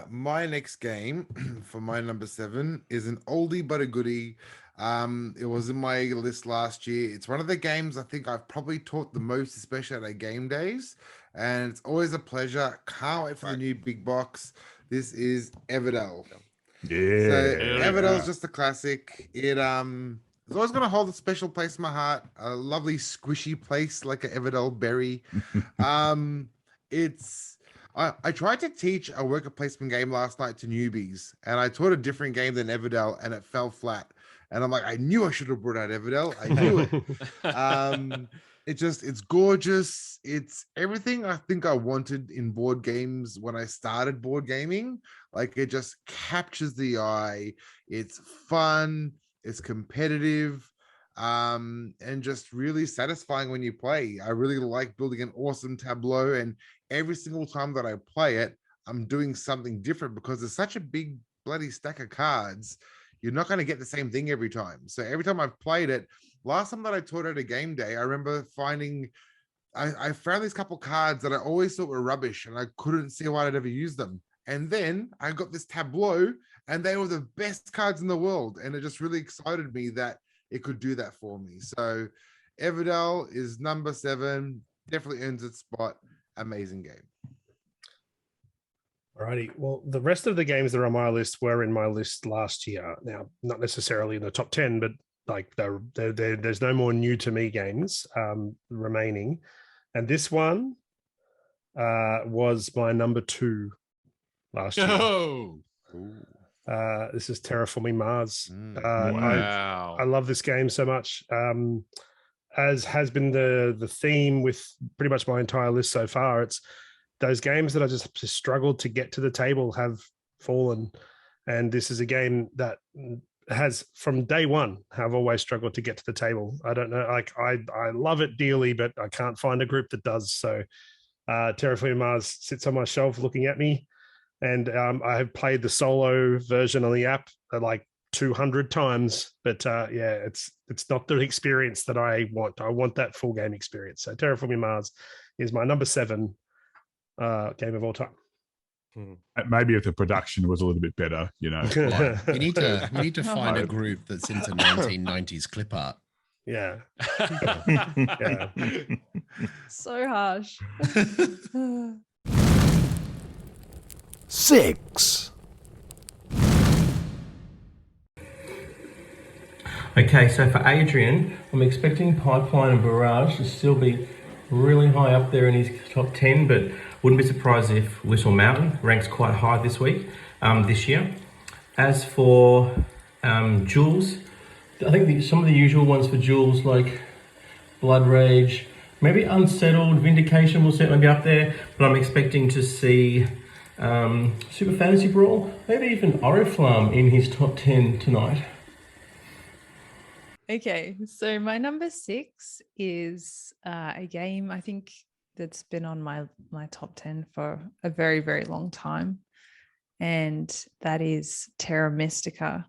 My next game for my number 7 is an oldie but a goodie. It was in my list last year. It's one of the games I think I've probably taught the most, especially at our game days, and it's always a pleasure. Can't wait for the new big box. This is Everdell. Yeah. So Everdell's just a classic. It's always going to hold a special place in my heart. A lovely squishy place like an Everdell berry. I tried to teach a worker placement game last night to newbies, and I taught a different game than Everdell, and it fell flat. And I'm like, I knew I should have brought out Everdell. I knew it. It's gorgeous. It's everything I think I wanted in board games when I started board gaming. Like, it just captures the eye. It's fun. It's competitive. And just really satisfying when you play. I really like building an awesome tableau, and every single time that I play it, I'm doing something different because there's such a big bloody stack of cards. You're not going to get the same thing every time. So every time I've played it, last time that I taught at a game day, I remember finding, I found these couple cards that I always thought were rubbish and I couldn't see why I'd ever use them. And then I got this tableau and they were the best cards in the world. And it just really excited me that it could do that for me. So Everdell is number 7, definitely earns its spot. Amazing game. Alrighty. Well, the rest of the games that are on my list were in my list last year. Now, not necessarily in the top 10, but like there's no more new to me games remaining. And this one was my number 2 last year. This is Terraforming Mars. Wow. I love this game so much. As has been the theme with pretty much my entire list so far, it's those games that I just struggled to get to the table have fallen. And this is a game that has, from day one, have always struggled to get to the table. I don't know, like I love it dearly, but I can't find a group that does. So Terraforming Mars sits on my shelf looking at me. And I have played the solo version on the app like 200 times, but it's not the experience that I want. I want that full game experience. So Terraforming Mars is my number 7 game of all time. Maybe if the production was a little bit better, you know. Like, we need to find a group that's into 1990s clip art. Yeah. Yeah. So harsh. 6. Okay, so for Adrian, I'm expecting Pipeline and Barrage to still be really high up there in his top 10, but wouldn't be surprised if Whistle Mountain ranks quite high this year. As for Jules, I think some of the usual ones for Jules, like Blood Rage, maybe Unsettled, Vindication will certainly be up there, but I'm expecting to see Super Fantasy Brawl, maybe even Oriflamme in his top 10 tonight. Okay, so my number 6 is a game I think that's been on my top 10 for a very, very long time, and that is Terra Mystica.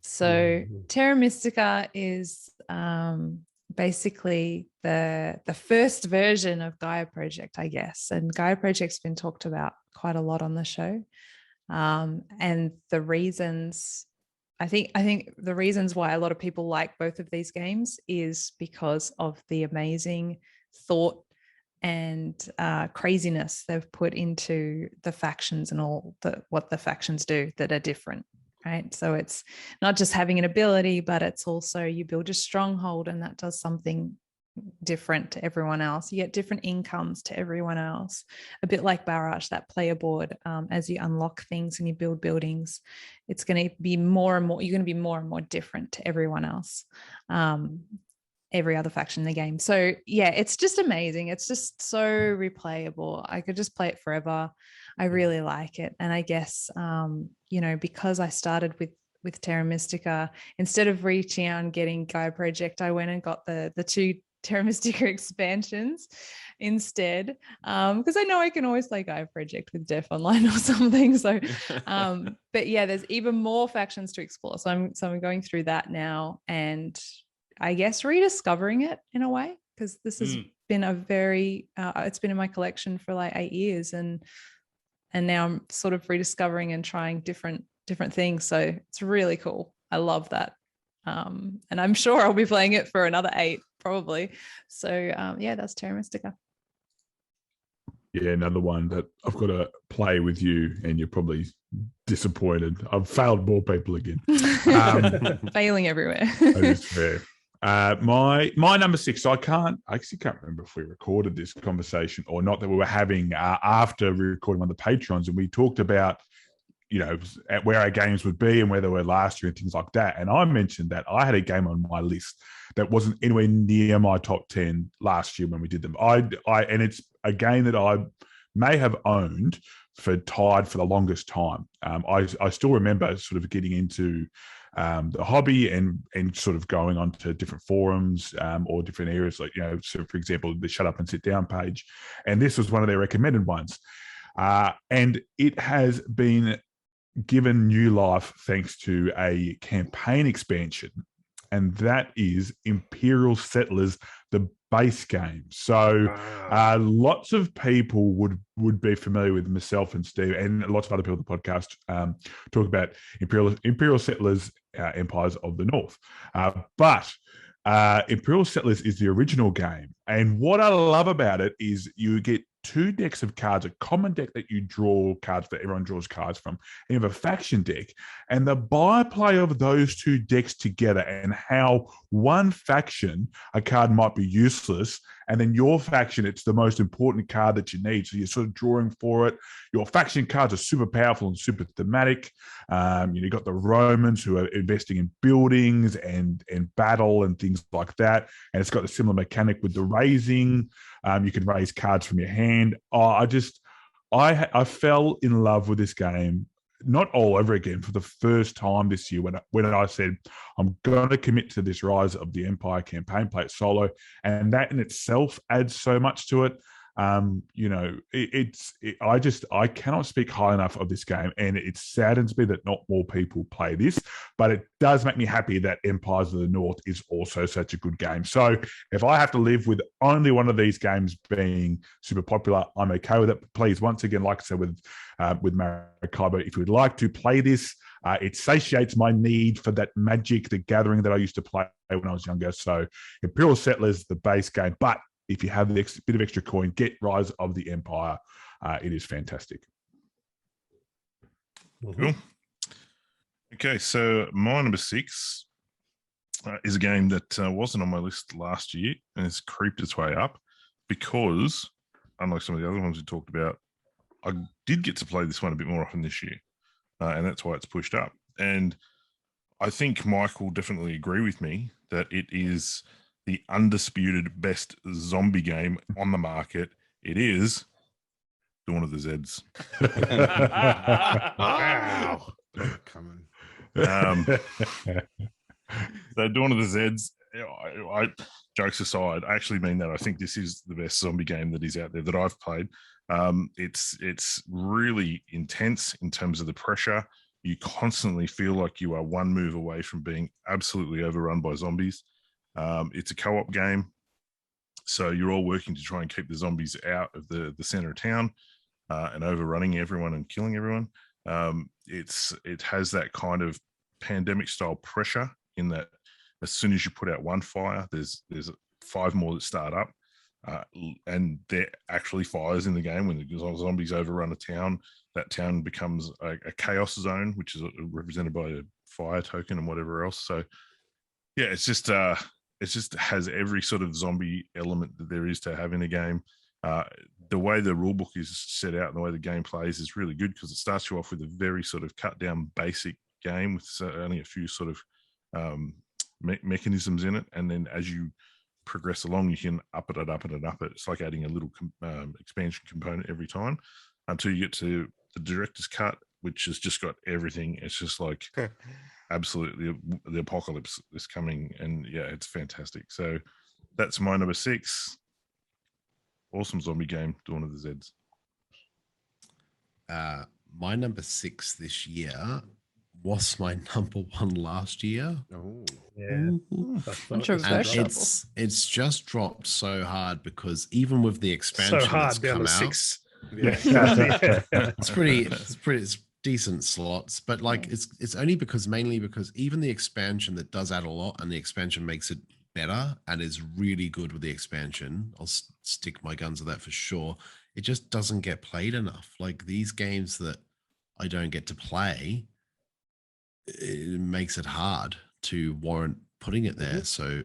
So Terra Mystica is basically the first version of Gaia Project, I guess, and Gaia Project's been talked about quite a lot on the show, and the reasons. I think the reasons why a lot of people like both of these games is because of the amazing thought and craziness they've put into the factions and all what the factions do that are different, right? So it's not just having an ability, but it's also you build a stronghold and that does something different to everyone else. You get different incomes to everyone else, a bit like Barrage, that player board. As you unlock things and you build buildings, it's going to be more and more, you're going to be more and more different to everyone else, every other faction in the game. So yeah, it's just amazing. It's just so replayable. I could just play it forever. I really like it. And I guess because I started with Terra Mystica, instead of reaching out and getting Gaia Project, I went and got the 2 Terra Mystica expansions instead, because I know I can always play Gaia Project with Def Online or something. So, but yeah, there's even more factions to explore. So I'm going through that now, and I guess rediscovering it in a way, because this has been a very, it's been in my collection for like 8 years, and now I'm sort of rediscovering and trying different things. So it's really cool. I love that. And I'm sure I'll be playing it for another 8 probably. So that's Terra Mystica. Yeah, another one that I've got to play with you, and you're probably disappointed. I've failed more people again. Failing everywhere. That is fair. My number 6. I actually can't remember if we recorded this conversation or not, that we were having after recording on the Patreons, and we talked about where our games would be and where they were last year and things like that. And I mentioned that I had a game on my list that wasn't anywhere near my top 10 last year when we did them. And it's a game that I may have owned tied for the longest time. I still remember sort of getting into the hobby and sort of going onto different forums or different areas, like, so for example, the Shut Up and Sit Down page. And this was one of their recommended ones. And it has been given new life thanks to a campaign expansion, and that is Imperial Settlers, the base game. So lots of people would be familiar with myself and Steve, and lots of other people on the podcast talk about Imperial Settlers, Empires of the North. But Imperial Settlers is the original game. And what I love about it is you get 2 decks of cards, a common deck that you draw cards that everyone draws cards from, and you have a faction deck. And the byplay of those 2 decks together and how one faction, a card might be useless, and then your faction, it's the most important card that you need. So you're sort of drawing for it. Your faction cards are super powerful and super thematic. You've got the Romans who are investing in buildings and battle and things like that. And it's got a similar mechanic with the raising. You can raise cards from your hand. I fell in love with this game, not all over again, for the first time this year when I said, I'm going to commit to this Rise of the Empire campaign, play it solo. And that in itself adds so much to it. I cannot speak high enough of this game, and it saddens me that not more people play this, but it does make me happy that Empires of the North is also such a good game. So if I have to live with only one of these games being super popular, I'm okay with it. But please, once again, like I said with Maracaibo, if you would like to play this, it satiates my need for that Magic, the Gathering that I used to play when I was younger. So Imperial Settlers, the base game, but if you have the bit of extra coin, get Rise of the Empire. It is fantastic. Cool. Okay, so my number 6 is a game that wasn't on my list last year and it's creeped its way up because, unlike some of the other ones we talked about, I did get to play this one a bit more often this year, and that's why it's pushed up. And I think Mike will definitely agree with me that it is the undisputed best zombie game on the market. It is Dawn of the Zeds. Wow. Coming. So Dawn of the Zeds, I jokes aside, I actually mean that. I think this is the best zombie game that is out there that I've played. It's really intense in terms of the pressure. You constantly feel like you are one move away from being absolutely overrun by zombies. It's a co-op game, so you're all working to try and keep the zombies out of the center of town and overrunning everyone and killing everyone. It has that kind of pandemic style pressure in that as soon as you put out one fire, there's 5 more that start up, and there actually fires in the game. When the zombies overrun a town, that town becomes a chaos zone, which is represented by a fire token and whatever else. So yeah, it just has every sort of zombie element that there is to have in a game. The way the rulebook is set out and the way the game plays is really good because it starts you off with a very sort of cut down basic game with only a few sort of mechanisms in it. And then as you progress along, you can up it. It's like adding a little expansion component every time until you get to the director's cut, which has just got everything. It's just like absolutely the apocalypse is coming, and yeah, it's fantastic. So that's my number 6. Awesome zombie game, Dawn of the Zeds. My number 6 this year was my number 1 last year. Oh, yeah. It's just dropped so hard because even with the expansion so hard that's down come to out, 6. it's decent slots, but like it's only mainly because even the expansion that does add a lot, and the expansion makes it better and is really good with the expansion. I'll stick my guns at that for sure. It just doesn't get played enough. Like these games that I don't get to play, it makes it hard to warrant putting it there. So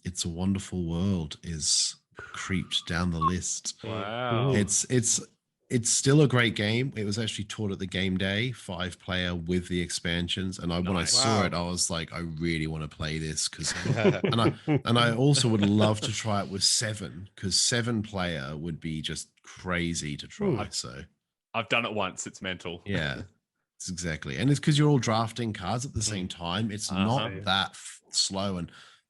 It's a Wonderful World is creeped down the list. Wow. It's still a great game. It was actually taught at the game day, 5-player with the expansions. And when I saw it, I was like, I really want to play this and I also would love to try it with 7 because 7-player would be just crazy to try. So I've done it once. It's mental. Yeah, it's exactly. And it's because you're all drafting cards at the same time. It's not that slow.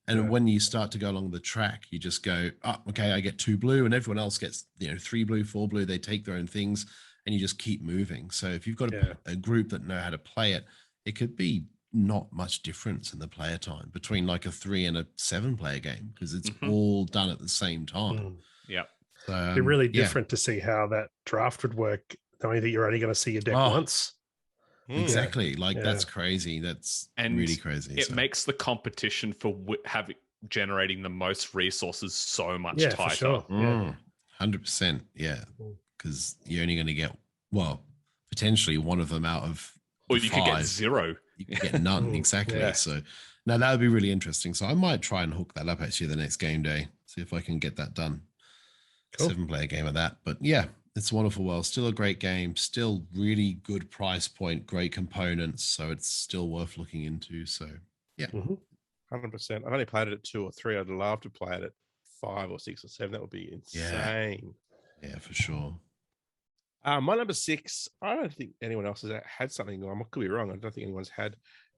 And when you start to go along the track, you just go, oh, okay, I get 2 blue, and everyone else gets 3 blue, 4 blue. They take their own things, and you just keep moving. So if you've got a group that know how to play it, it could be not much difference in the player time between like a 3 and a 7 player game because it's all done at the same time. Yeah. So, It'd be really different to see how that draft would work, knowing that you're only going to see your deck once. Exactly. That's crazy. That's really crazy. It makes the competition for generating the most resources so much tighter. For sure. 100%. Yeah. Because you're only going to get, potentially one of them out of or you 5. could get 0. You could get none. Exactly. So now that would be really interesting. So I might try and hook that up actually the next game day. See if I can get that done. Cool. 7-player game of that. But yeah, it's a wonderful world. Still a great game. Still really good price point, great components. So it's still worth looking into. So yeah. 100%. I've only played it at 2 or 3. I'd love to play it at 5 or 6 or 7. That would be insane. Yeah, for sure. My number 6, I don't think anyone else has had something. I could be wrong. I don't think anyone's had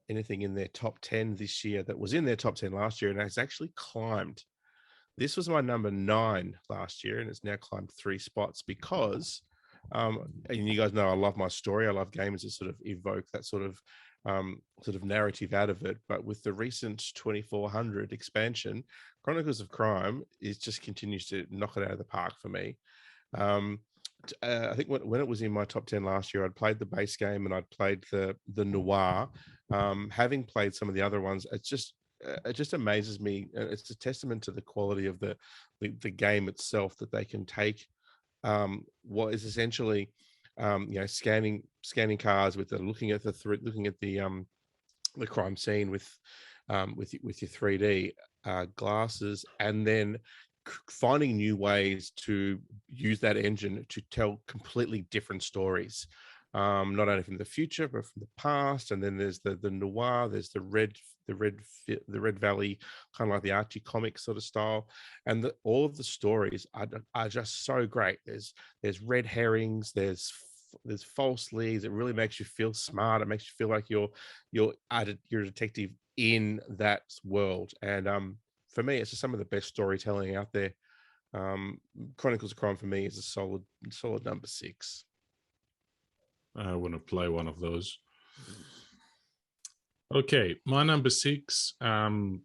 anything in their top 10 this year that was in their top 10 last year and has actually climbed. This was my number 9 last year, and it's now climbed 3 spots because, and you guys know I love my story. I love games that sort of evoke that sort of narrative out of it. But with the recent 2400 expansion, Chronicles of Crime just continues to knock it out of the park for me. I think when it was in my top 10 last year, I'd played the base game and I'd played the noir. Having played some of the other ones, it just amazes me. It's a testament to the quality of the game itself that they can take what is essentially scanning cars with looking at the crime scene with your 3D glasses, and then finding new ways to use that engine to tell completely different stories, not only from the future but from the past. And then there's the noir, there's the red Valley, kind of like the Archie comic sort of style, and all of the stories are just so great. There's red herrings, there's false leads. It really makes you feel smart. It makes you feel like you're a detective in that world. And for me, it's just some of the best storytelling out there. Chronicles of Crime for me is a solid number 6. I want to play one of those. Okay, my number 6. It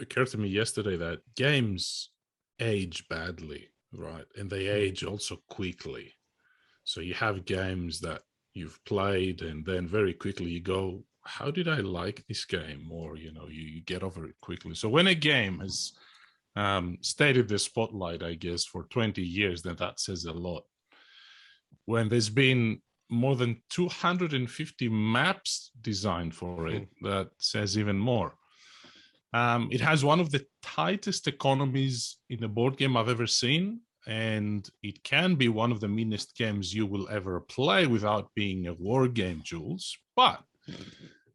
occurred to me yesterday that games age badly, right? And they age also quickly. So you have games that you've played and then very quickly you go, how did I like this game? Or, you get over it quickly. So when a game has stayed in the spotlight, I guess, for 20 years, then that says a lot. When there's been more than 250 maps designed for it, that says even more. It has one of the tightest economies in a board game I've ever seen. And it can be one of the meanest games you will ever play without being a war game, Jules. But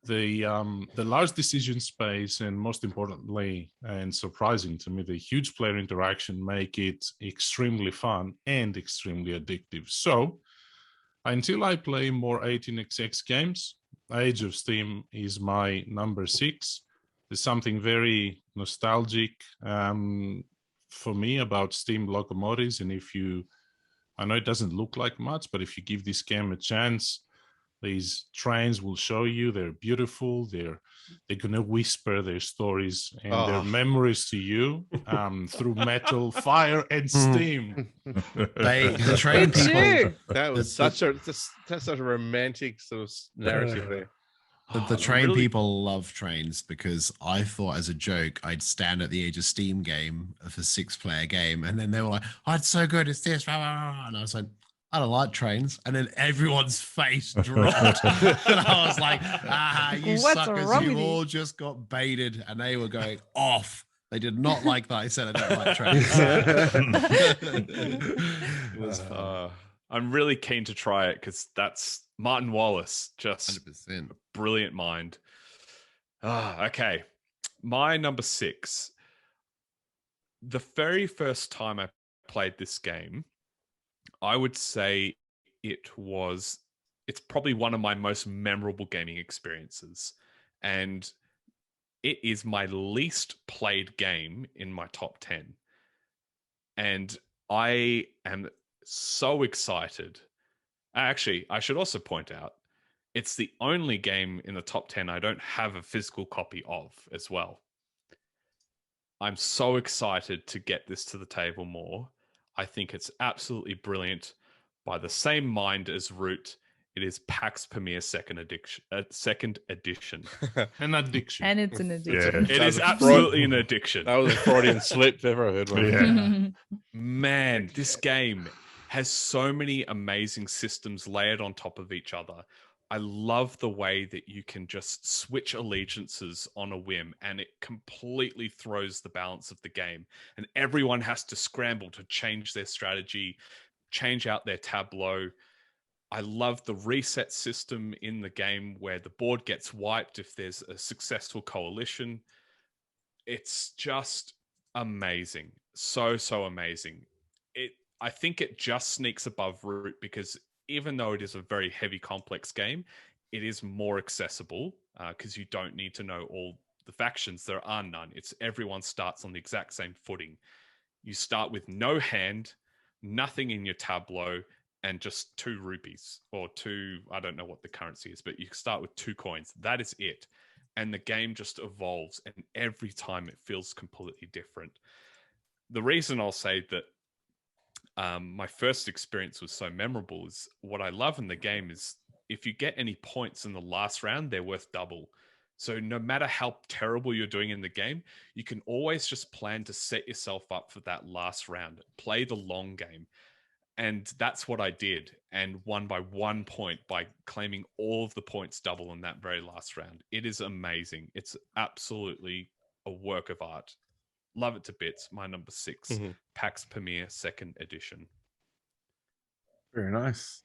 the large decision space, and most importantly, and surprising to me, the huge player interaction make it extremely fun and extremely addictive. So until I play more 18xx games, Age of Steam is my number 6. There's something very nostalgic for me about steam locomotives, and I know it doesn't look like much, but if you give this game a chance, these trains will show you they're beautiful. They're gonna whisper their stories and their memories to you through metal, fire, and steam. The train people. That was such a romantic sort of narrative there. The train people love trains, because I thought as a joke I'd stand at the Age of Steam game of a 6-player game, and then they were like, "Oh, it's so good, it's this," and I was like, "I don't like trains," and then everyone's face dropped, and I was like, "You suckers, you all just got baited," and they were going off. They did not like that I said I don't like trains. I'm really keen to try it because that's Martin Wallace, just 100%. a brilliant mind. Okay. My number 6. The very first time I played this game, I would say it's probably one of my most memorable gaming experiences. And it is my least played game in my top 10. And I am so excited. Actually, I should also point out, It's the only game in the top 10 I don't have a physical copy of as well. I'm so excited to get this to the table more. I think it's absolutely brilliant. By the same mind as Root, it is PAX Premier second edition. An addiction. And it's an addiction. It is absolutely an addiction. That was a Freudian slip if ever I heard one. Yeah. Man, this game has so many amazing systems layered on top of each other. I love the way that you can just switch allegiances on a whim and it completely throws the balance of the game. And everyone has to scramble to change their strategy, change out their tableau. I love the reset system in the game where the board gets wiped if there's a successful coalition. It's just amazing. So amazing. I think it just sneaks above Root because even though it is a very heavy, complex game, it is more accessible because you don't need to know all the factions. There are none. It's everyone starts on the exact same footing. You start with no hand, nothing in your tableau, and just 2 rupees or 2, I don't know what the currency is, but you start with 2 coins. That is it. And the game just evolves, and every time it feels completely different. The reason I'll say that my first experience was so memorable is what I love in the game is if you get any points in the last round, they're worth double. So no matter how terrible you're doing in the game, you can always just plan to set yourself up for that last round, play the long game. And that's what I did and won by 1 point by claiming all of the points double in that very last round. It is amazing. It's absolutely a work of art. Love it to bits. My number 6, PAX Premier second edition. Very nice.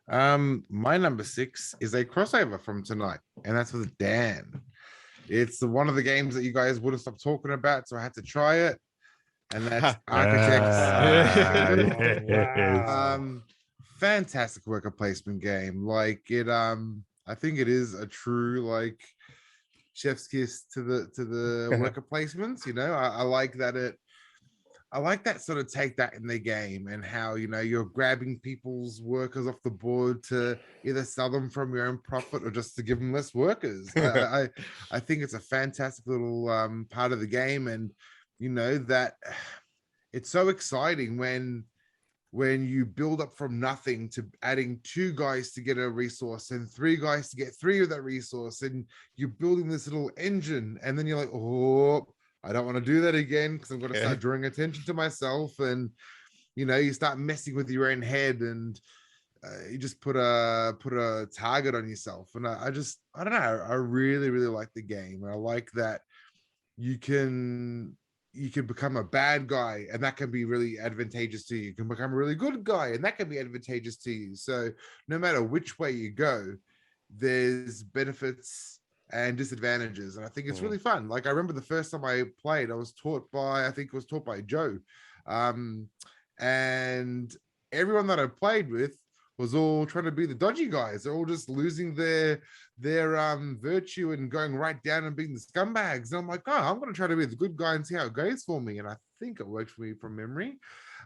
My number 6 is a crossover from tonight, and that's with Dan. It's one of the games that you guys wouldn't stop talking about, so I had to try it. And that's Architects. Fantastic worker placement game. Like it, I think it is a true like chef's kiss to the worker placements. You know, I like that I like that sort of take that in the game and how, you know, you're grabbing people's workers off the board to either sell them from your own profit or just to give them less workers. I think it's a fantastic little part of the game, and you know that it's so exciting when you build up from nothing to adding 2 guys to get a resource and 3 guys to get 3 of that resource, and you're building this little engine, and then you're like, oh, I don't want to do that again because I'm going to start drawing attention to myself, and you know, you start messing with your own head, and you just put a target on yourself. And I don't know, I really like the game. I like that you can become a bad guy and that can be really advantageous to you. You can become a really good guy and that can be advantageous to you. So no matter which way you go, there's benefits and disadvantages, and I think it's really fun. Like I remember the first time I played, I was taught by Joe, and everyone that I played with was all trying to be the dodgy guys. They're all just losing their virtue and going right down and being the scumbags. And I'm like, oh, I'm going to try to be the good guy and see how it goes for me. And I think it worked for me from memory.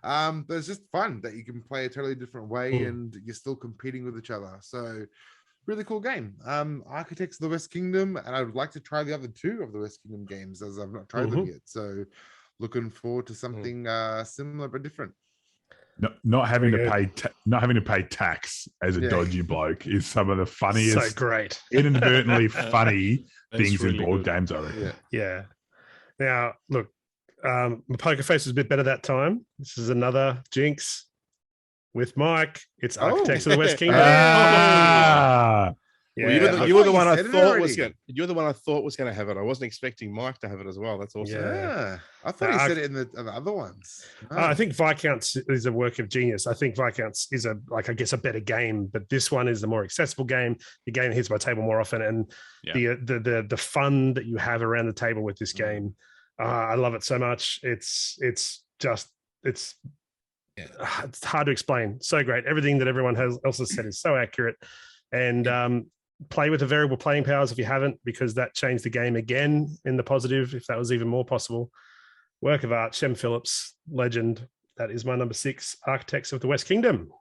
But it's just fun that you can play a totally different way and you're still competing with each other. So really cool game. Architects of the West Kingdom, and I would like to try the other 2 of the West Kingdom games as I've not tried them yet. So looking forward to something similar but different. Not having to pay tax as a dodgy bloke is some of the funniest, so great, inadvertently funny things really in board games. I reckon. Yeah. Now look, my poker face was a bit better that time. This is another jinx with Mike. It's Architects of the West Kingdom. Yeah. Well, you were the one I thought was going. You're the one I thought was going to have it. I wasn't expecting Mike to have it as well. That's awesome. Yeah, I thought he said it in the other ones. Oh. I think Viscounts is a work of genius. I think Viscounts is a better game, but this one is the more accessible game. The game hits my table more often, and the fun that you have around the table with this game, I love it so much. It's hard to explain. So great. Everything that everyone else has said is so accurate, and play with the variable playing powers if you haven't, because that changed the game again in the positive, if that was even more possible. Work of art, Shem Phillips, legend. That is my number 6, Architects of the West Kingdom.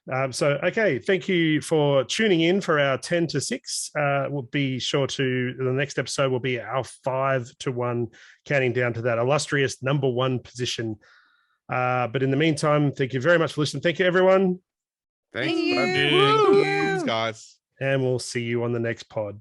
Okay, thank you for tuning in for our 10 to 6. We'll be sure to, the next episode will be our 5 to 1, counting down to that illustrious number 1 position. But in the meantime, thank you very much for listening. Thank you, everyone. Thanks, Thank bud. you. Thanks, guys. And we'll see you on the next pod.